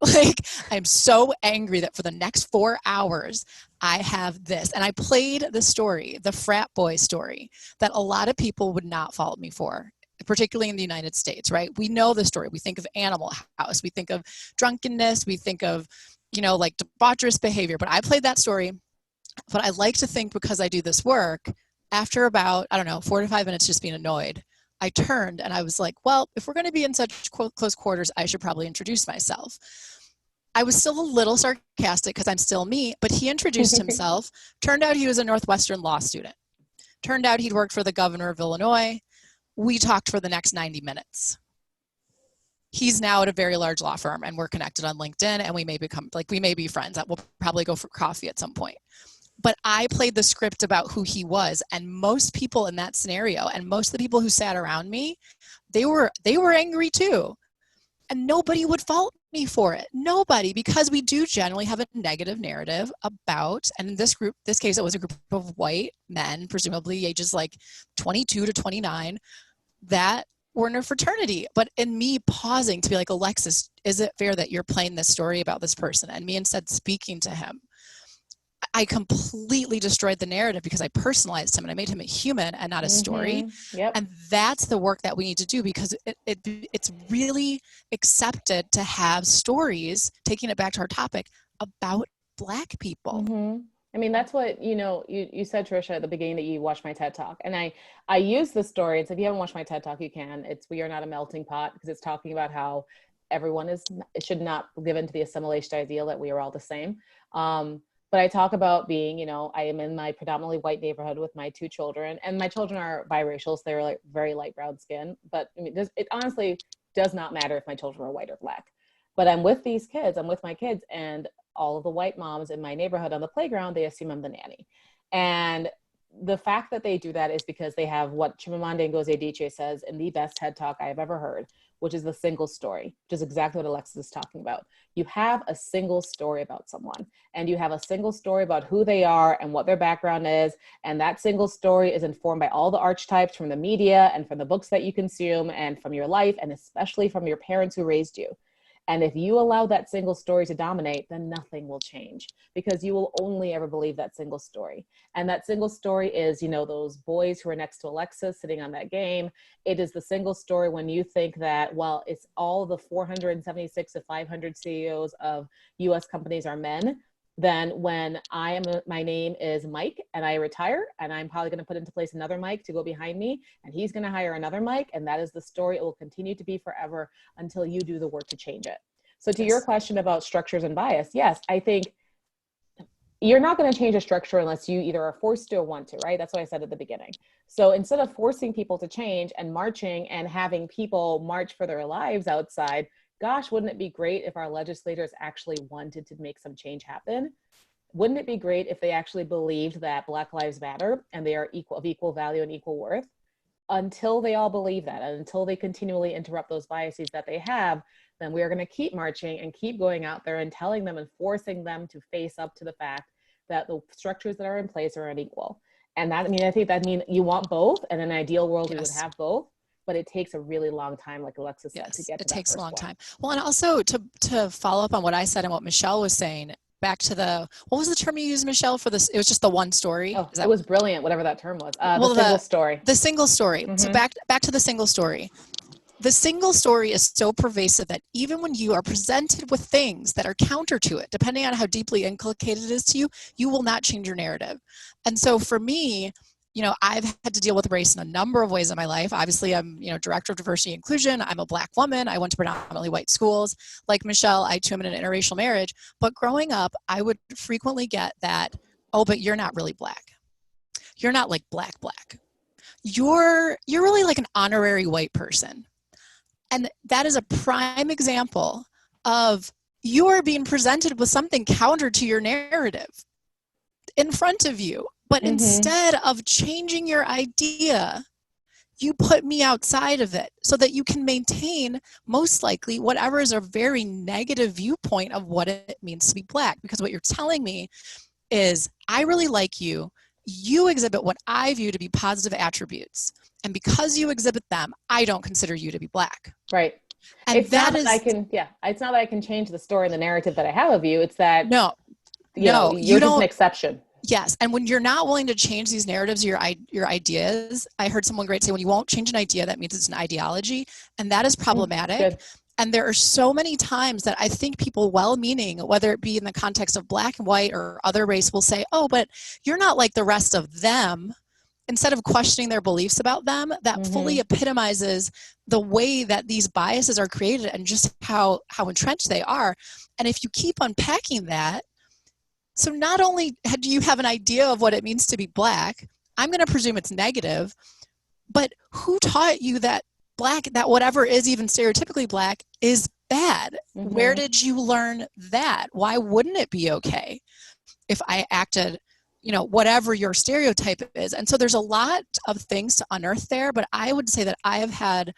I'm so angry that for the next 4 hours, I have this. And I played the story, the frat boy story, that a lot of people would not fault me for, particularly in the United States, right? We know the story. We think of Animal House. We think of drunkenness. We think of, debaucherous behavior. But I played that story. But I like to think, because I do this work, after about, 4 to 5 minutes just being annoyed, I turned and I was like, well, if we're going to be in such close quarters, I should probably introduce myself. I was still a little sarcastic because I'm still me, but he introduced himself. Turned out he was a Northwestern law student. Turned out he'd worked for the governor of Illinois. We talked for the next 90 minutes. He's now at a very large law firm, and we're connected on LinkedIn, and we may be friends. We'll probably go for coffee at some point. But I played the script about who he was, and most people in that scenario, and most of the people who sat around me, they were angry too. And nobody would fault me for it. Nobody, because we do generally have a negative narrative about, and in this case, it was a group of white men, presumably ages 22 to 29, that were in a fraternity. But in me pausing to be like, Alexis, is it fair that you're playing this story about this person? And me instead speaking to him, I completely destroyed the narrative because I personalized him and I made him a human and not a story. Yep. And that's the work that we need to do, because it's really accepted to have stories, taking it back to our topic, about Black people. Mm-hmm. I mean, that's what, you said, Trisha, at the beginning, that you watched my TED Talk. And I use the story. It's, if you haven't watched my TED Talk, you can. It's We Are Not a Melting Pot, because it's talking about how everyone should not give into the assimilation ideal that we are all the same. But I talk about being, I am in my predominantly white neighborhood with my 2 children, and my children are biracial, so they're very light brown skin. But I mean, it honestly does not matter if my children are white or Black. But I'm with these kids, I'm with my kids, and all of the white moms in my neighborhood on the playground, they assume I'm the nanny. And the fact that they do that is because they have what Chimamanda Ngozi Adichie says in the best TED Talk I have ever heard, which is the single story, which is exactly what Alexis is talking about. You have a single story about someone, and you have a single story about who they are and what their background is. And that single story is informed by all the archetypes from the media and from the books that you consume and from your life, and especially from your parents who raised you. And if you allow that single story to dominate, then nothing will change, because you will only ever believe that single story. And that single story is, those boys who are next to Alexis sitting on that game. It is the single story when you think that, well, it's all the 476 to 500 CEOs of US companies are men. Then when my name is Mike and I retire, and I'm probably going to put into place another Mike to go behind me, and he's going to hire another Mike, and that is the story. It will continue to be forever until you do the work to change it. So to your question about structures and bias, yes, I think you're not going to change a structure unless you either are forced to or want to, right? That's what I said at the beginning. So instead of forcing people to change and marching and having people march for their lives outside, gosh, wouldn't it be great if our legislators actually wanted to make some change happen? Wouldn't it be great if they actually believed that Black Lives Matter and they are of equal value and equal worth? Until they all believe that, and until they continually interrupt those biases that they have, then we are going to keep marching and keep going out there and telling them and forcing them to face up to the fact that the structures that are in place are unequal. And I think that means you want both, and in an ideal world, we would have both. But it takes a really long time, like Alexis said, to get to it takes a long one. time. Well, and also to follow up on what I said and what Michelle was saying, back to what was the term you used, Michelle, for this? It was just the one story. Oh, it was brilliant, whatever that term was. The single story. The single story. Mm-hmm. So back to the single story. The single story is so pervasive that even when you are presented with things that are counter to it, depending on how deeply inculcated it is to you, you will not change your narrative. And so for me, I've had to deal with race in a number of ways in my life. Obviously, I'm, director of diversity and inclusion. I'm a Black woman. I went to predominantly white schools. Like Michelle, I too am in an interracial marriage. But growing up, I would frequently get that, oh, but you're not really Black. You're not like Black. You're really like an honorary white person. And that is a prime example of you are being presented with something counter to your narrative in front of you. But instead of changing your idea, you put me outside of it so that you can maintain, most likely, whatever is a very negative viewpoint of what it means to be Black. Because what you're telling me is, I really like you. You exhibit what I view to be positive attributes. And because you exhibit them, I don't consider you to be Black. Right. And it's not that I can change the story and the narrative that I have of you. It's that, you're just an exception. Yes. And when you're not willing to change these narratives, your ideas, I heard someone great say, when you won't change an idea, that means it's an ideology. And that is problematic. Good. And there are so many times that I think people, well-meaning, whether it be in the context of Black and white or other race, will say, oh, but you're not like the rest of them. Instead of questioning their beliefs about them, that fully epitomizes the way that these biases are created and just how entrenched they are. And if you keep unpacking that, so not only do you have an idea of what it means to be Black, I'm going to presume it's negative, but who taught you that Black, that whatever is even stereotypically Black, is bad? Where did you learn that? Why wouldn't it be okay if I acted, whatever your stereotype is? And so there's a lot of things to unearth there, but I would say that I have had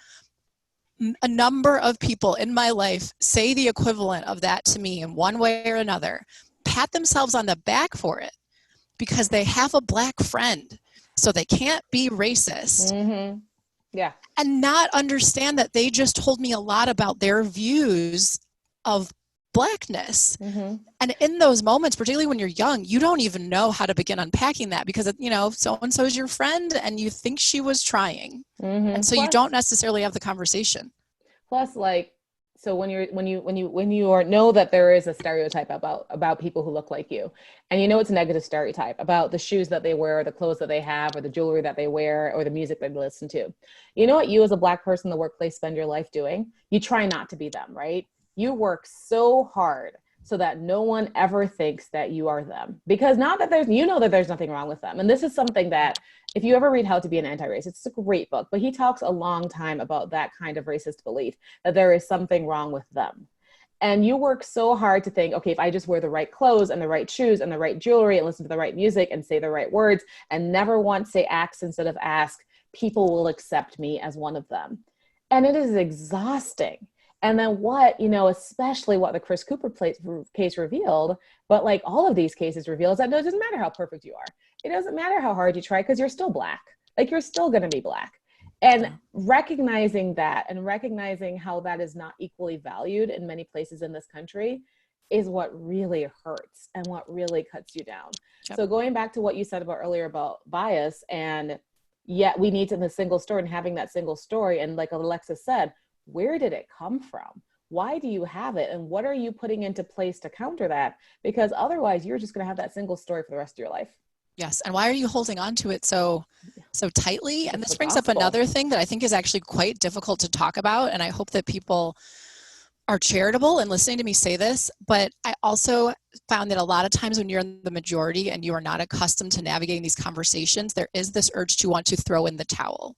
a number of people in my life say the equivalent of that to me in one way or another, pat themselves on the back for it because they have a Black friend, so they can't be racist. Yeah. And not understand that they just told me a lot about their views of Blackness. And in those moments, particularly when you're young, you don't even know how to begin unpacking that because, so-and-so is your friend and you think she was trying. And so you don't necessarily have the conversation. Plus, so when you know that there is a stereotype about people who look like you, and it's a negative stereotype about the shoes that they wear, or the clothes that they have, or the jewelry that they wear, or the music that they listen to, what you as a Black person in the workplace spend your life doing? You try not to be them, right? You work so hard so that no one ever thinks that you are them, because not that there's nothing wrong with them. And this is something that, if you ever read How to Be an Anti-Racist, it's a great book, but he talks a long time about that kind of racist belief, that there is something wrong with them. And you work so hard to think, okay, if I just wear the right clothes and the right shoes and the right jewelry and listen to the right music and say the right words and never once say ask instead of ask, people will accept me as one of them. And it is exhausting. And then especially what the Chris Cooper case revealed, but like all of these cases reveal, is that it doesn't matter how perfect you are. It doesn't matter how hard you try, because you're still Black. Like, you're still going to be Black. And recognizing that and recognizing how that is not equally valued in many places in this country is what really hurts and what really cuts you down. Yep. So going back to what you said about earlier about bias, and yet we need to, in the single story, and having that single story, and like Alexis said, where did it come from? Why do you have it? And what are you putting into place to counter that? Because otherwise you're just going to have that single story for the rest of your life. Yes. And why are you holding on to it so tightly? And this brings up another thing that I think is actually quite difficult to talk about. And I hope that people are charitable in listening to me say this, but I also found that a lot of times when you're in the majority and you are not accustomed to navigating these conversations, there is this urge to want to throw in the towel.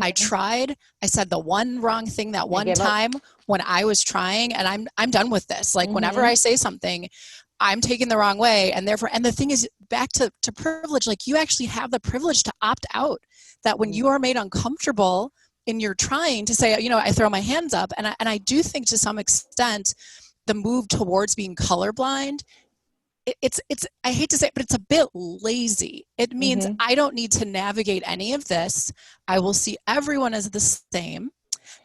I tried, I said the one wrong thing that one time when I was trying, and I'm done with this. Like, whenever I say something, I'm taken the wrong way. And therefore, and the thing is, back to privilege, like, you actually have the privilege to opt out, that when you are made uncomfortable in your trying to say, I throw my hands up. And I do think, to some extent, the move towards being colorblind, it's I hate to say it, but it's a bit lazy. It means I don't need to navigate any of this. I will see everyone as the same.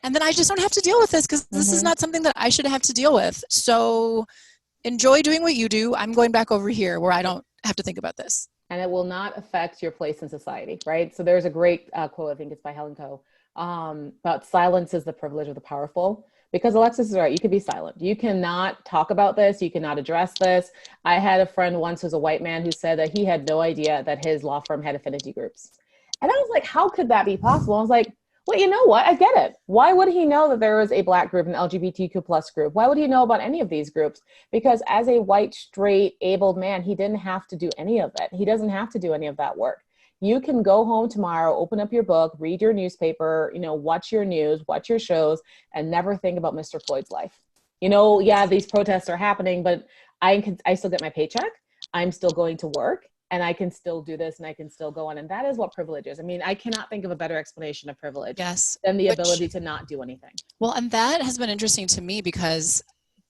And then I just don't have to deal with this, because this is not something that I should have to deal with. So enjoy doing what you do. I'm going back over here where I don't have to think about this. And it will not affect your place in society, right? So there's a great quote, I think it's by Helen Coe, about silence is the privilege of the powerful. Because Alexis is right, you can be silent. You cannot talk about this. You cannot address this. I had a friend once who's a white man who said that he had no idea that his law firm had affinity groups. And I was like, how could that be possible? I was like, well, you know what? I get it. Why would he know that there was a Black group, an LGBTQ plus group? Why would he know about any of these groups? Because as a white, straight, abled man, he didn't have to do any of it. He doesn't have to do any of that work. You can go home tomorrow, open up your book, read your newspaper, watch your news, watch your shows, and never think about Mr. Floyd's life. Yeah, these protests are happening, but I still get my paycheck. I'm still going to work. and I can still do this and I can still go on. And that is what privilege is. I mean, I cannot think of a better explanation of privilege than the ability to not do anything. Well, and that has been interesting to me because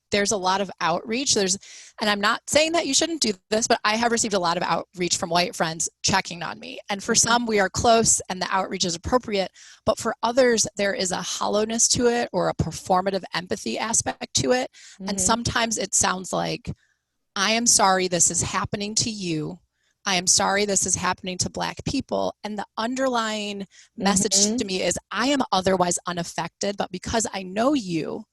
there's a lot of outreach. And I'm not saying that you shouldn't do this, but I have received a lot of outreach from white friends checking on me. And for some, we are close and the outreach is appropriate. But for others, there is a hollowness to it or a performative empathy aspect to it. And sometimes it sounds like, I am sorry this is happening to you. I am sorry this is happening to Black people. And the underlying message to me is, I am otherwise unaffected, but because I know you,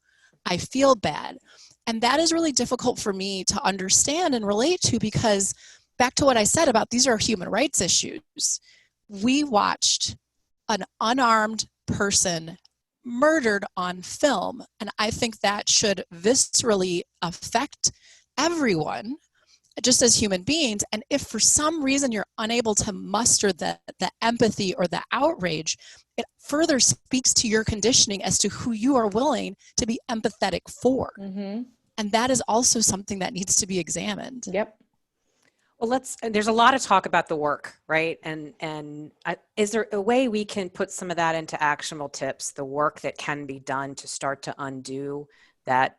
I feel bad. And that is really difficult for me to understand and relate to, because back to what I said about these are human rights issues. We watched an unarmed person murdered on film. And I think that should viscerally affect everyone just as human beings. And if for some reason you're unable to muster the empathy or the outrage, it further speaks to your conditioning as to who you are willing to be empathetic for. And that is also something that needs to be examined. Yep. Well, there's a lot of talk about the work, right? And is there a way we can put some of that into actionable tips, the work that can be done to start to undo that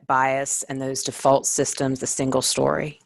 bias and those default systems, the single story?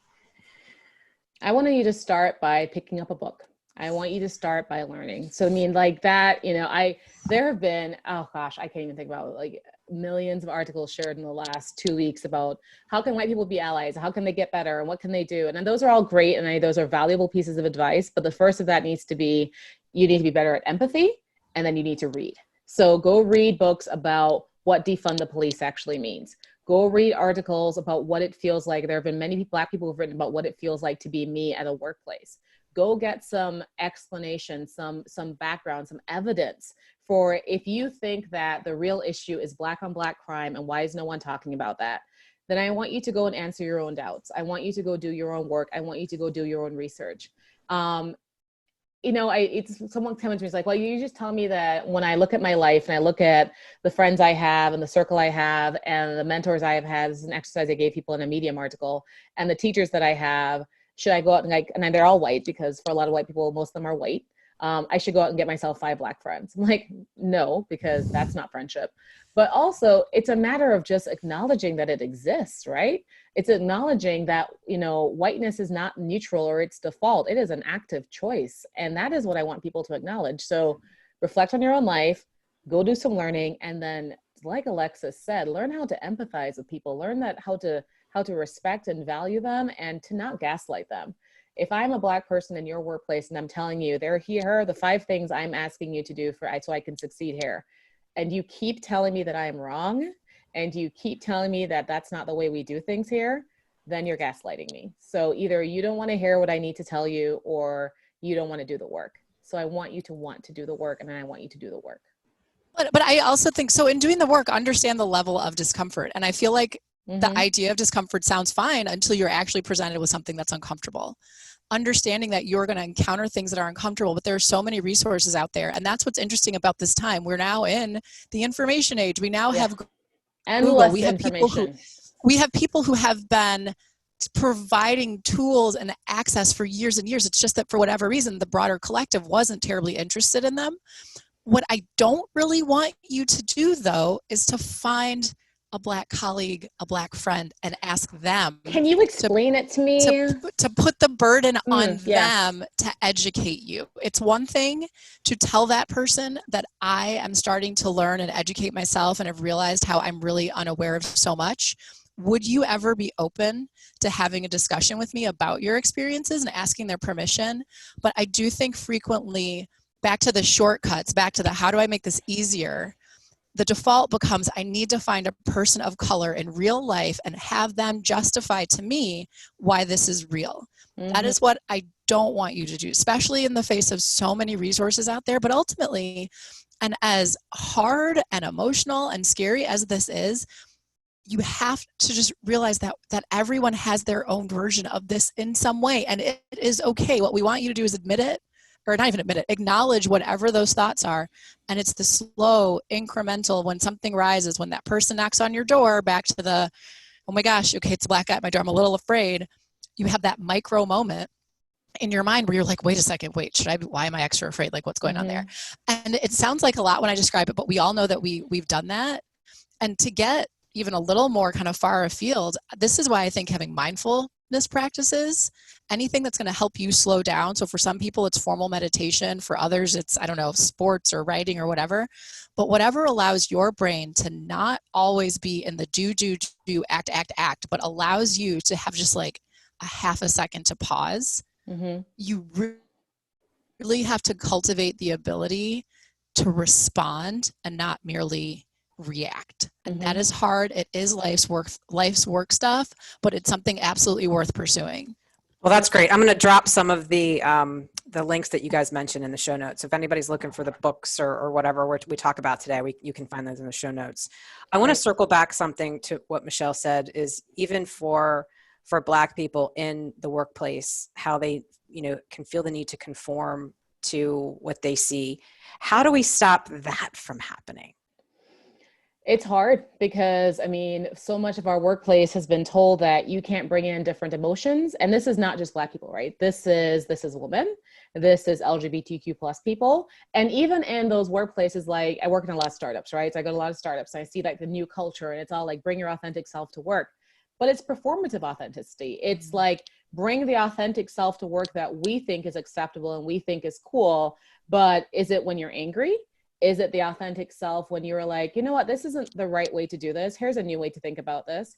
I want you to start by picking up a book. I want you to start by learning. So I mean, like that, there have been, oh gosh, I can't even think about it, like millions of articles shared in the last 2 weeks about how can white people be allies? How can they get better? And what can they do? And those are all great. And those are valuable pieces of advice. But the first of that needs to be, you need to be better at empathy. And then you need to read. So go read books about what defund the police actually means. Go read articles about what it feels like. There have been many Black people who've written about what it feels like to be me at a workplace. Go get some explanation, some background, some evidence for if you think that the real issue is Black on Black crime and why is no one talking about that, then I want you to go and answer your own doubts. I want you to go do your own work. I want you to go do your own research. Someone coming to me is like, well, you just tell me that when I look at my life and I look at the friends I have and the circle I have and the mentors I have had, this is an exercise I gave people in a Medium article, and the teachers that I have, should I go out and they're all white, because for a lot of white people, most of them are white. I should go out and get myself 5 Black friends. I'm like, no, because that's not friendship. But also it's a matter of just acknowledging that it exists, right? It's acknowledging that, whiteness is not neutral or it's default. It is an active choice. And that is what I want people to acknowledge. So reflect on your own life, go do some learning. And then, like Alexis said, learn how to empathize with people, learn how to respect and value them and to not gaslight them. If I'm a Black person in your workplace and I'm telling you, here are the 5 things I'm asking you to do so I can succeed here, and you keep telling me that I am wrong, and you keep telling me that that's not the way we do things here, then you're gaslighting me. So either you don't want to hear what I need to tell you, or you don't want to do the work. So I want you to want to do the work, and then I want you to do the work. But I also think, so in doing the work, understand the level of discomfort. And I feel like the idea of discomfort sounds fine until you're actually presented with something that's uncomfortable. Understanding that you're going to encounter things that are uncomfortable, but there are so many resources out there. And that's what's interesting about this time. We're now in the information age. We now have Google. We have people who have been providing tools and access for years and years. It's just that for whatever reason, the broader collective wasn't terribly interested in them. What I don't really want you to do, though, is to find a Black colleague, a Black friend, and ask them. Can you explain it to me? To put the burden on them to educate you. It's one thing to tell that person that I am starting to learn and educate myself and have realized how I'm really unaware of so much. Would you ever be open to having a discussion with me about your experiences and asking their permission? But I do think frequently, back to the shortcuts, back to the how do I make this easier, the default becomes I need to find a person of color in real life and have them justify to me why this is real. That is what I don't want you to do, especially in the face of so many resources out there. But ultimately, and as hard and emotional and scary as this is, you have to just realize that everyone has their own version of this in some way, and it is okay. What we want you to do is admit it, or not even admit it, acknowledge whatever those thoughts are. And it's the slow, incremental, when something rises, when that person knocks on your door, back to the, oh my gosh, okay, it's a Black guy at my door, I'm a little afraid. You have that micro moment in your mind where you're like, wait a second, why am I extra afraid? Like, what's going on there? And it sounds like a lot when I describe it, but we all know that we've done that. And to get even a little more kind of far afield, this is why I think having mindfulness practices, anything that's going to help you slow down. So for some people, it's formal meditation. For others, it's, I don't know, sports or writing or whatever. But whatever allows your brain to not always be in the do, act, but allows you to have just like a half a second to pause. You really have to cultivate the ability to respond and not merely react. And that is hard. It is life's work stuff, but it's something absolutely worth pursuing. Well, that's great. I'm going to drop some of the links that you guys mentioned in the show notes. If anybody's looking for the books or whatever we talk about today, you can find those in the show notes. I want to circle back something to what Michelle said, is even for Black people in the workplace, how they, can feel the need to conform to what they see. How do we stop that from happening? It's hard because, so much of our workplace has been told that you can't bring in different emotions. And this is not just Black people, right? This is women. This is LGBTQ plus people. And even in those workplaces, like I work in a lot of startups, right? So I go to a lot of startups and I see like the new culture and it's all like, bring your authentic self to work. But it's performative authenticity. It's like, bring the authentic self to work that we think is acceptable and we think is cool. But is it when you're angry? Is it the authentic self when you're like, you know what, this isn't the right way to do this. Here's a new way to think about this.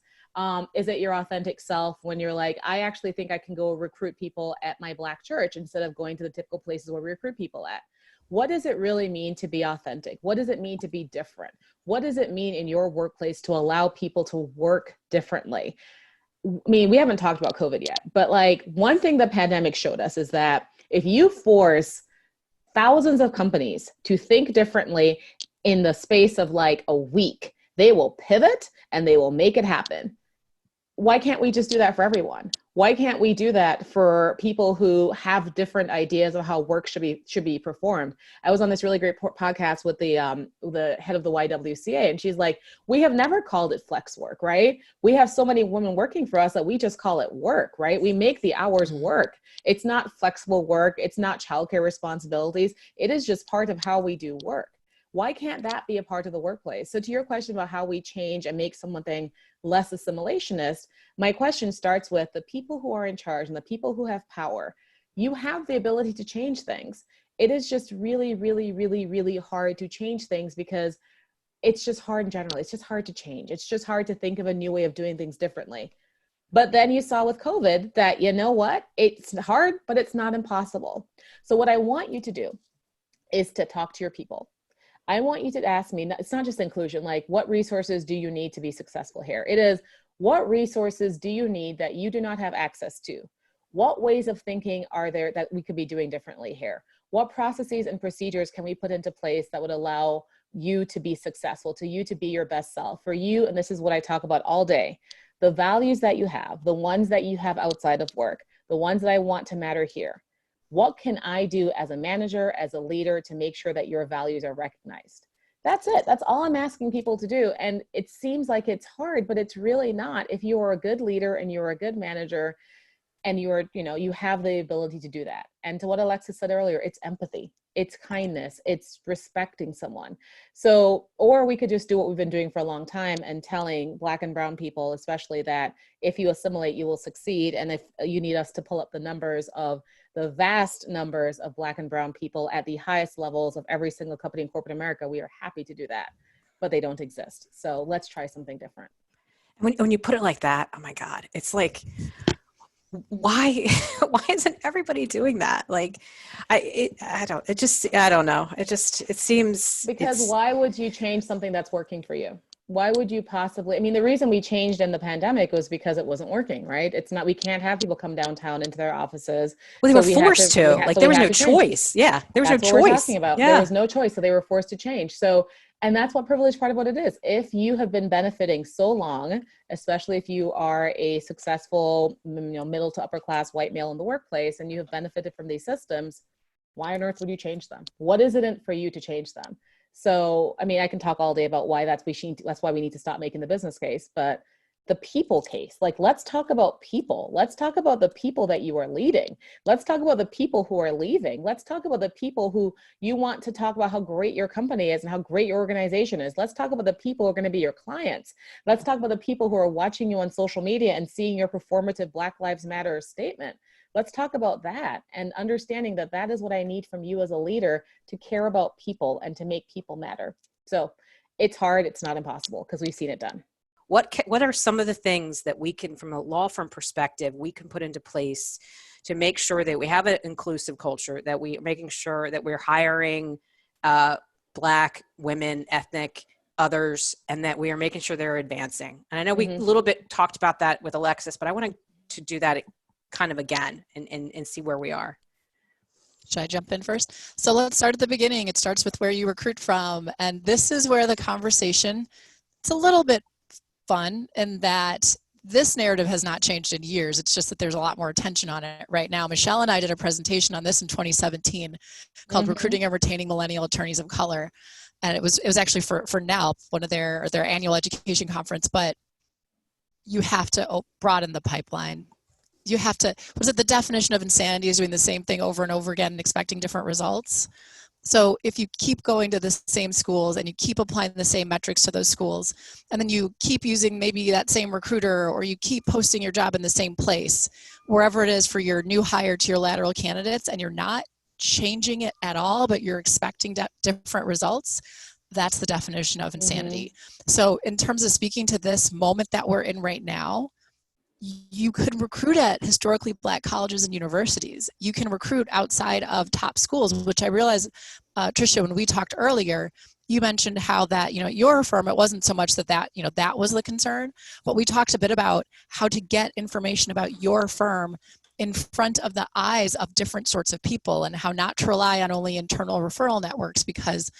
Is it your authentic self when you're like, I actually think I can go recruit people at my Black church instead of going to the typical places where we recruit people at? What does it really mean to be authentic? What does it mean to be different? What does it mean in your workplace to allow people to work differently? We haven't talked about COVID yet, but like one thing the pandemic showed us is that if you force thousands of companies to think differently in the space of like a week, they will pivot and they will make it happen. Why can't we just do that for everyone? Why can't we do that for people who have different ideas of how work should be performed? I was on this really great podcast with the head of the YWCA, and she's like, we have never called it flex work, right? We have so many women working for us that we just call it work, right? We make the hours work. It's not flexible work. It's not childcare responsibilities. It is just part of how we do work. Why can't that be a part of the workplace? So to your question about how we change and make something less assimilationist, my question starts with the people who are in charge and the people who have power. You have the ability to change things. It is just really, really, really, really hard to change things because it's just hard in general. It's just hard to change. It's just hard to think of a new way of doing things differently. But then you saw with COVID that, you know what, it's hard, but it's not impossible. So what I want you to do is to talk to your people. I want you to ask me, it's not just inclusion, like what resources do you need to be successful here? It is, what resources do you need that you do not have access to? What ways of thinking are there that we could be doing differently here? What processes and procedures can we put into place that would allow you to be successful, to you to be your best self? For you, and this is what I talk about all day, the values that you have, the ones that you have outside of work, the ones that I want to matter here. What can I do as a manager, as a leader to make sure that your values are recognized? That's it. That's all I'm asking people to do. And it seems like it's hard, but it's really not. If you are a good leader and you're a good manager and you have the ability to do that. And to what Alexis said earlier, it's empathy, it's kindness, it's respecting someone. So, or we could just do what we've been doing for a long time and telling Black and brown people, especially, that if you assimilate, you will succeed. And if you need us to pull up the numbers of the vast numbers of Black and brown people at the highest levels of every single company in corporate America, we are happy to do that, but they don't exist. So let's try something different. When you put it like that, oh my God, it's like, why isn't everybody doing that? Like, I don't know. It seems, because why would you change something that's working for you? Why would you possibly, the reason we changed in the pandemic was because it wasn't working, right? It's not, we can't have people come downtown into their offices. Well, they were forced to, like there was no choice. Yeah. There was no choice. That's what we're talking about. Yeah. There was no choice. So they were forced to change. So, and that's what privilege part of what it is. If you have been benefiting so long, especially if you are a successful, middle to upper class white male in the workplace, and you have benefited from these systems, why on earth would you change them? What is it in for you to change them? So, I can talk all day about why that's why we need to stop making the business case, but the people case. Like, let's talk about people. Let's talk about the people that you are leading. Let's talk about the people who are leaving. Let's talk about the people who you want to talk about how great your company is and how great your organization is. Let's talk about the people who are going to be your clients. Let's talk about the people who are watching you on social media and seeing your performative Black Lives Matter statement. Let's talk about that, and understanding that that is what I need from you as a leader, to care about people and to make people matter. So it's hard. It's not impossible, because we've seen it done. What are some of the things that we can, from a law firm perspective, we can put into place to make sure that we have an inclusive culture, that we are making sure that we're hiring Black women, ethnic, others, and that we are making sure they're advancing? And I know we a little bit talked about that with Alexis, but I want to do that kind of again and see where we are. Should I jump in first? So let's start at the beginning. It starts with where you recruit from. And this is where the conversation, it's a little bit fun in that this narrative has not changed in years. It's just that there's a lot more attention on it right now. Michelle and I did a presentation on this in 2017 called Recruiting and Retaining Millennial Attorneys of Color. And it was actually for NALP, one of their annual education conference. But you have to broaden the pipeline. You have to, was it the definition of insanity is doing the same thing over and over again and expecting different results? So if you keep going to the same schools and you keep applying the same metrics to those schools, and then you keep using maybe that same recruiter, or you keep posting your job in the same place, wherever it is for your new hire to your lateral candidates, and you're not changing it at all, but you're expecting different results, that's the definition of insanity. So in terms of speaking to this moment that we're in right now, you could recruit at historically Black colleges and universities. You can recruit outside of top schools, which I realize, Tricia, when we talked earlier, you mentioned how that, at your firm, it wasn't so much that was the concern, but we talked a bit about how to get information about your firm in front of the eyes of different sorts of people, and how not to rely on only internal referral networks, because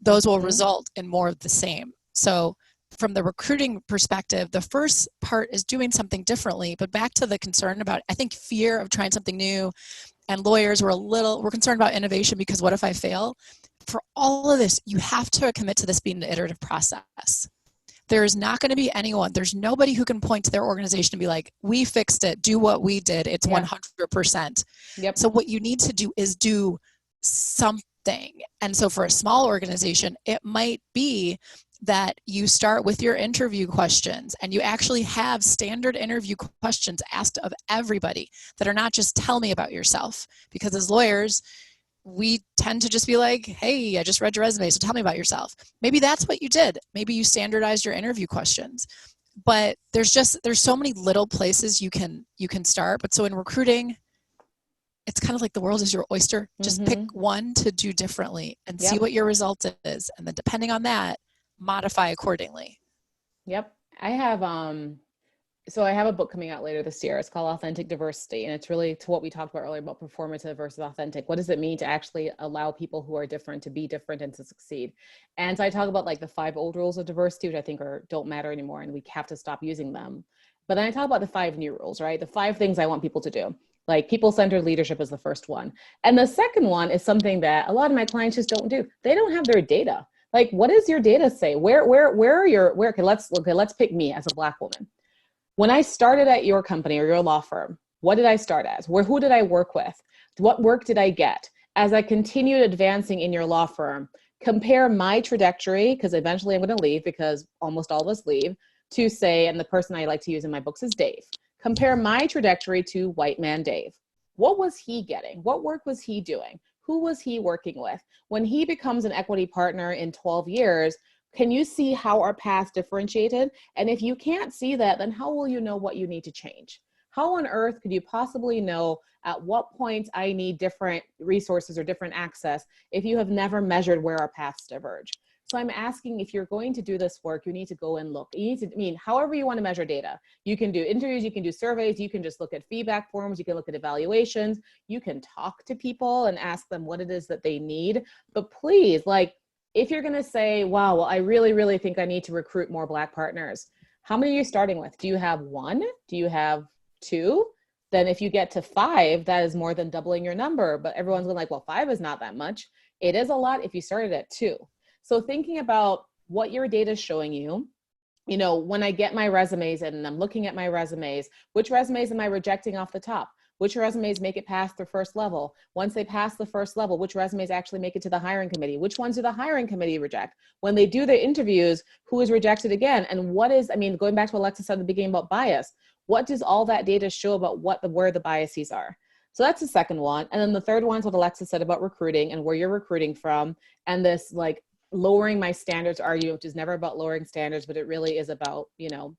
those will result in more of the same. So from the recruiting perspective, the first part is doing something differently. But back to the concern about, I think, fear of trying something new, and lawyers we're concerned about innovation because what if I fail? For all of this, you have to commit to this being an iterative process. There is not going to be there's nobody who can point to their organization and be like, we fixed it, do what we did, it's 100%. Yep. So what you need to do is do something. And so for a small organization, it might be that you start with your interview questions, and you actually have standard interview questions asked of everybody that are not just tell me about yourself. Because as lawyers, we tend to just be like, hey, I just read your resume, so tell me about yourself. Maybe that's what you did. Maybe you standardized your interview questions. But there's so many little places you can start. But so in recruiting, it's kind of like the world is your oyster. Just pick one to do differently and see what your result is. And then depending on that, modify accordingly. Yep. I have a book coming out later this year. It's called Authentic Diversity. And it's really to what we talked about earlier about performative versus authentic. What does it mean to actually allow people who are different to be different and to succeed? And so I talk about like the 5 old rules of diversity, which I think don't matter anymore, and we have to stop using them. But then I talk about the 5 new rules, right? The 5 things I want people to do. Like people-centered leadership is the first one. And the second one is something that a lot of my clients just don't do. They don't have their data. Like, what does your data say? Okay, let's pick me as a Black woman. When I started at your company or your law firm, what did I start as? Who did I work with? What work did I get? As I continued advancing in your law firm, compare my trajectory, because eventually I'm going to leave, because almost all of us leave, to say, and the person I like to use in my books is Dave. Compare my trajectory to white man Dave. What was he getting? What work was he doing? Who was he working with? When he becomes an equity partner in 12 years, can you see how our paths differentiated? And if you can't see that, then how will you know what you need to change? How on earth could you possibly know at what points I need different resources or different access if you have never measured where our paths diverge? So I'm asking, if you're going to do this work, you need to go and look. You need to, however you want to measure data. You can do interviews, you can do surveys, you can just look at feedback forms, you can look at evaluations, you can talk to people and ask them what it is that they need. But please, if you're going to say, wow, well, I really, really think I need to recruit more Black partners, how many are you starting with? Do you have 1? Do you have 2? Then if you get to 5, that is more than doubling your number. But everyone's going well, 5 is not that much. It is a lot if you started at 2. So thinking about what your data is showing you, you know, when I get my resumes in and I'm looking at my resumes, which resumes am I rejecting off the top? Which resumes make it past the first level? Once they pass the first level, which resumes actually make it to the hiring committee? Which ones do the hiring committee reject? When they do their interviews, who is rejected again? And what is, I mean, going back to what Alexa said at the beginning about bias, what does all that data show about where the biases are? So that's the second one. And then the third one is what Alexa said about recruiting and where you're recruiting from. And this like lowering my standards argument, which is never about lowering standards, but it really is about, you know,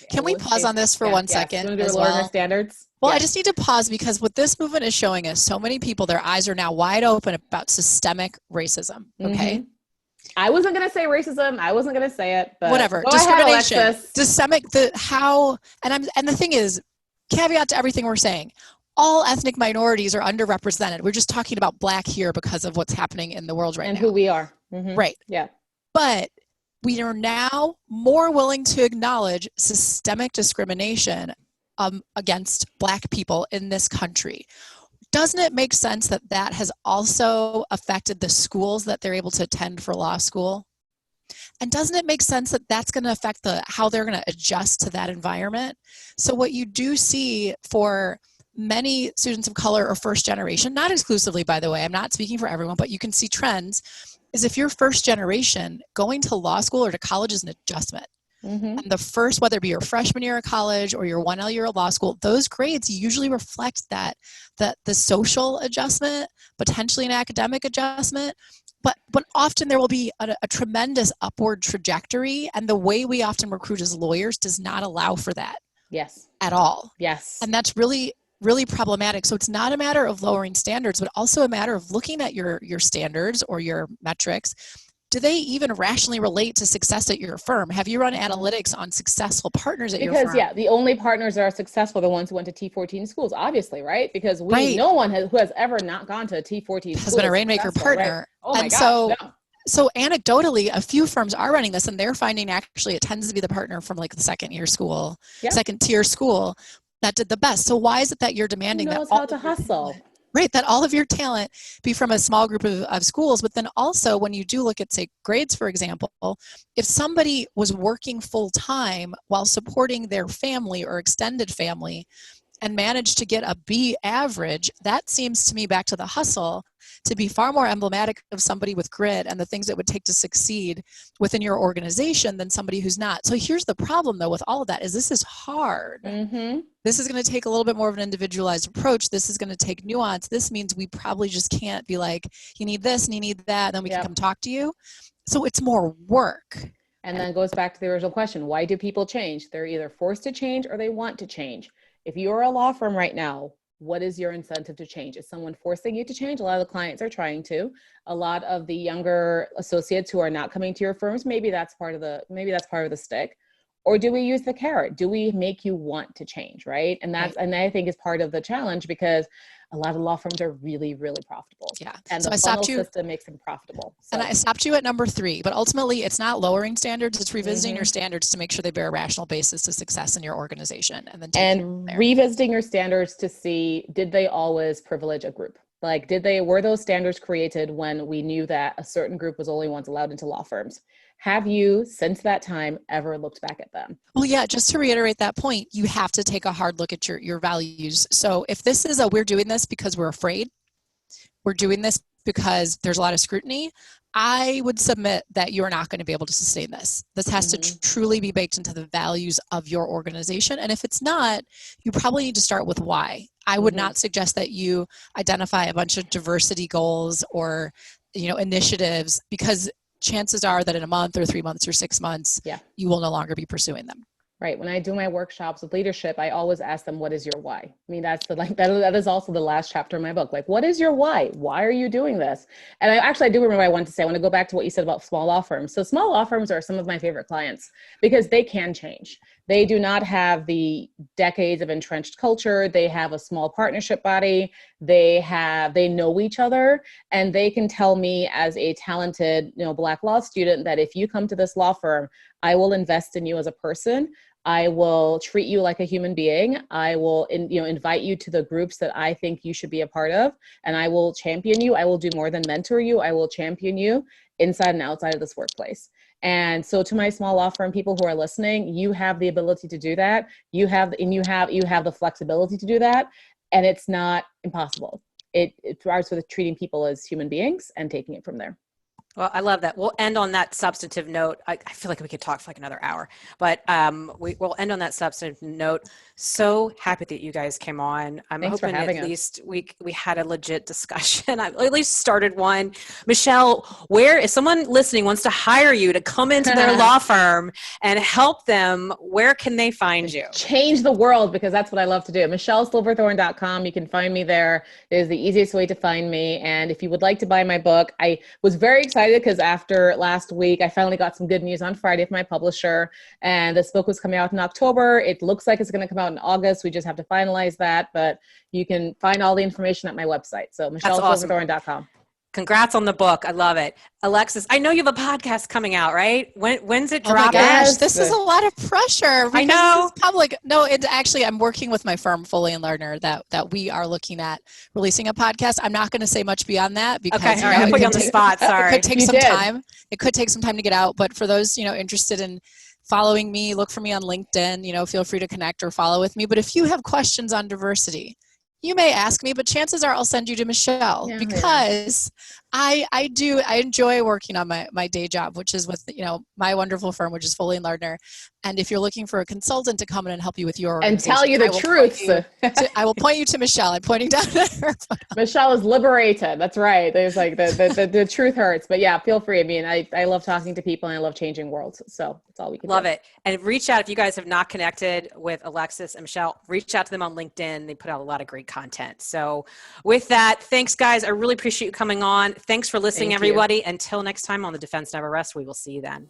can we pause on this for 1 second as well? Standards? Well, I just need to pause because what this movement is showing us, so many people, their eyes are now wide open about systemic racism. Okay. Mm-hmm. I wasn't going to say racism. I wasn't going to say it, but whatever. Discrimination, systemic, and the thing is, caveat to everything we're saying, all ethnic minorities are underrepresented. We're just talking about Black here because of what's happening in the world right now. And who we are. Mm-hmm. Right. Yeah. But we are now more willing to acknowledge systemic discrimination against Black people in this country. Doesn't it make sense that that has also affected the schools that they're able to attend for law school? And doesn't it make sense that that's going to affect how they're going to adjust to that environment? So what you do see for many students of color or first generation, not exclusively, by the way, I'm not speaking for everyone, but you can see trends, is if you're first generation, going to law school or to college is an adjustment. Mm-hmm. And the first, whether it be your freshman year of college or your 1L year of law school, those grades usually reflect that the social adjustment, potentially an academic adjustment, but often there will be a tremendous upward trajectory, and the way we often recruit as lawyers does not allow for that. Yes. At all. Yes. And that's really problematic. So it's not a matter of lowering standards, but also a matter of looking at your standards or your metrics. Do they even rationally relate to success at your firm? Have you run analytics on successful partners at your firm? Because yeah, the only partners that are successful are the ones who went to T14 schools, obviously, right? Because no one who has ever not gone to a T14 has been a Rainmaker partner. Right? Oh my gosh, no. So anecdotally, a few firms are running this, and they're finding actually it tends to be the partner from like the second tier school that did the best. So why is it that you're demanding that how to hustle? Right, that all of your talent be from a small group of schools, but then also when you do look at, say, grades, for example, if somebody was working full-time while supporting their family or extended family and managed to get a B average, that seems to me, back to the hustle, to be far more emblematic of somebody with grit and the things it would take to succeed within your organization than somebody who's not. So here's the problem, though, with all of that is this is hard. Mm-hmm. This is going to take a little bit more of an individualized approach. This is going to take nuance. This means we probably just can't be like, you need this and you need that, and then we can come talk to you. So it's more work. And then it goes back to the original question. Why do people change? They're either forced to change or they want to change. If you're a law firm right now, what is your incentive to change? Is someone forcing you to change? A lot of the clients are trying to. A lot of the younger associates who are not coming to your firms, maybe that's part of the stick. Or do we use the carrot? Do we make you want to change, right? And I think is part of the challenge, because a lot of law firms are really, really profitable. Yeah. And the funnel system makes them profitable. So. And I stopped you at number 3, but ultimately it's not lowering standards, it's revisiting your standards to make sure they bear a rational basis to success in your organization. And revisiting your standards to see, did they always privilege a group? Like, were those standards created when we knew that a certain group was only once allowed into law firms? Have you, since that time, ever looked back at them? Well, yeah, just to reiterate that point, you have to take a hard look at your values. So if this is we're doing this because we're afraid, we're doing this because there's a lot of scrutiny, I would submit that you're not going to be able to sustain this. This has to truly be baked into the values of your organization. And if it's not, you probably need to start with why. I would not suggest that you identify a bunch of diversity goals or, initiatives, because chances are that in a month or 3 months or 6 months, you will no longer be pursuing them. Right. When I do my workshops with leadership, I always ask them, what is your why? I mean, that is also the last chapter of my book. Like, what is your why? Why are you doing this? And I do remember what I wanted to say. I want to go back to what you said about small law firms. So small law firms are some of my favorite clients because they can change. They do not have the decades of entrenched culture. They have a small partnership body. They know each other, and they can tell me as a talented, Black law student that if you come to this law firm, I will invest in you as a person. I will treat you like a human being. I will, invite you to the groups that I think you should be a part of, and I will champion you. I will do more than mentor you. I will champion you inside and outside of this workplace. And so to my small law firm people who are listening, you have the ability to do that. You have the flexibility to do that. And it's not impossible. It starts with treating people as human beings and taking it from there. Well, I love that. We'll end on that substantive note. I feel like we could talk for like another hour, but we'll end on that substantive note. So happy that you guys came on. I'm Thanks hoping for having at us. least we had a legit discussion. I at least started one. Michelle, where if someone listening wants to hire you to come into their law firm and help them, where can they find you? Change the world, because that's what I love to do. MichelleSilverthorne.com. You can find me there. It is the easiest way to find me. And if you would like to buy my book, I was very excited because after last week, I finally got some good news on Friday from my publisher. And this book was coming out in October. It looks like it's going to come out in August. We just have to finalize that. But you can find all the information at my website. So MichelleSilverthorne.com. Congrats on the book. I love it. Alexis, I know you have a podcast coming out, right? When's it Oh my dropping? gosh, this is a lot of pressure. I know. This is public. No, it's actually, I'm working with my firm, Foley and Lardner, that we are looking at releasing a podcast. I'm not going to say much beyond that because Okay, all right. I put you on the spot. Sorry. It could take some time. It could take some time to get out. But for those, interested in following me, look for me on LinkedIn. Feel free to connect or follow with me. But if you have questions on diversity, you may ask me, but chances are I'll send you to Michelle because I enjoy working on my day job, which is with, my wonderful firm, which is Foley and Lardner. And if you're looking for a consultant to come in and help you with your and tell you the truth, I will point you to Michelle. I'm pointing down at her. Michelle is liberated. That's right. There's like the truth hurts, but yeah, feel free. I mean, I love talking to people and I love changing worlds. So that's all we can love do. it. And reach out if you guys have not connected with Alexis and Michelle, reach out to them on LinkedIn. They put out a lot of great content. So with that, thanks guys. I really appreciate you coming on. Thanks for listening, everybody. Until next time on The Defense Never Rests, we will see you then.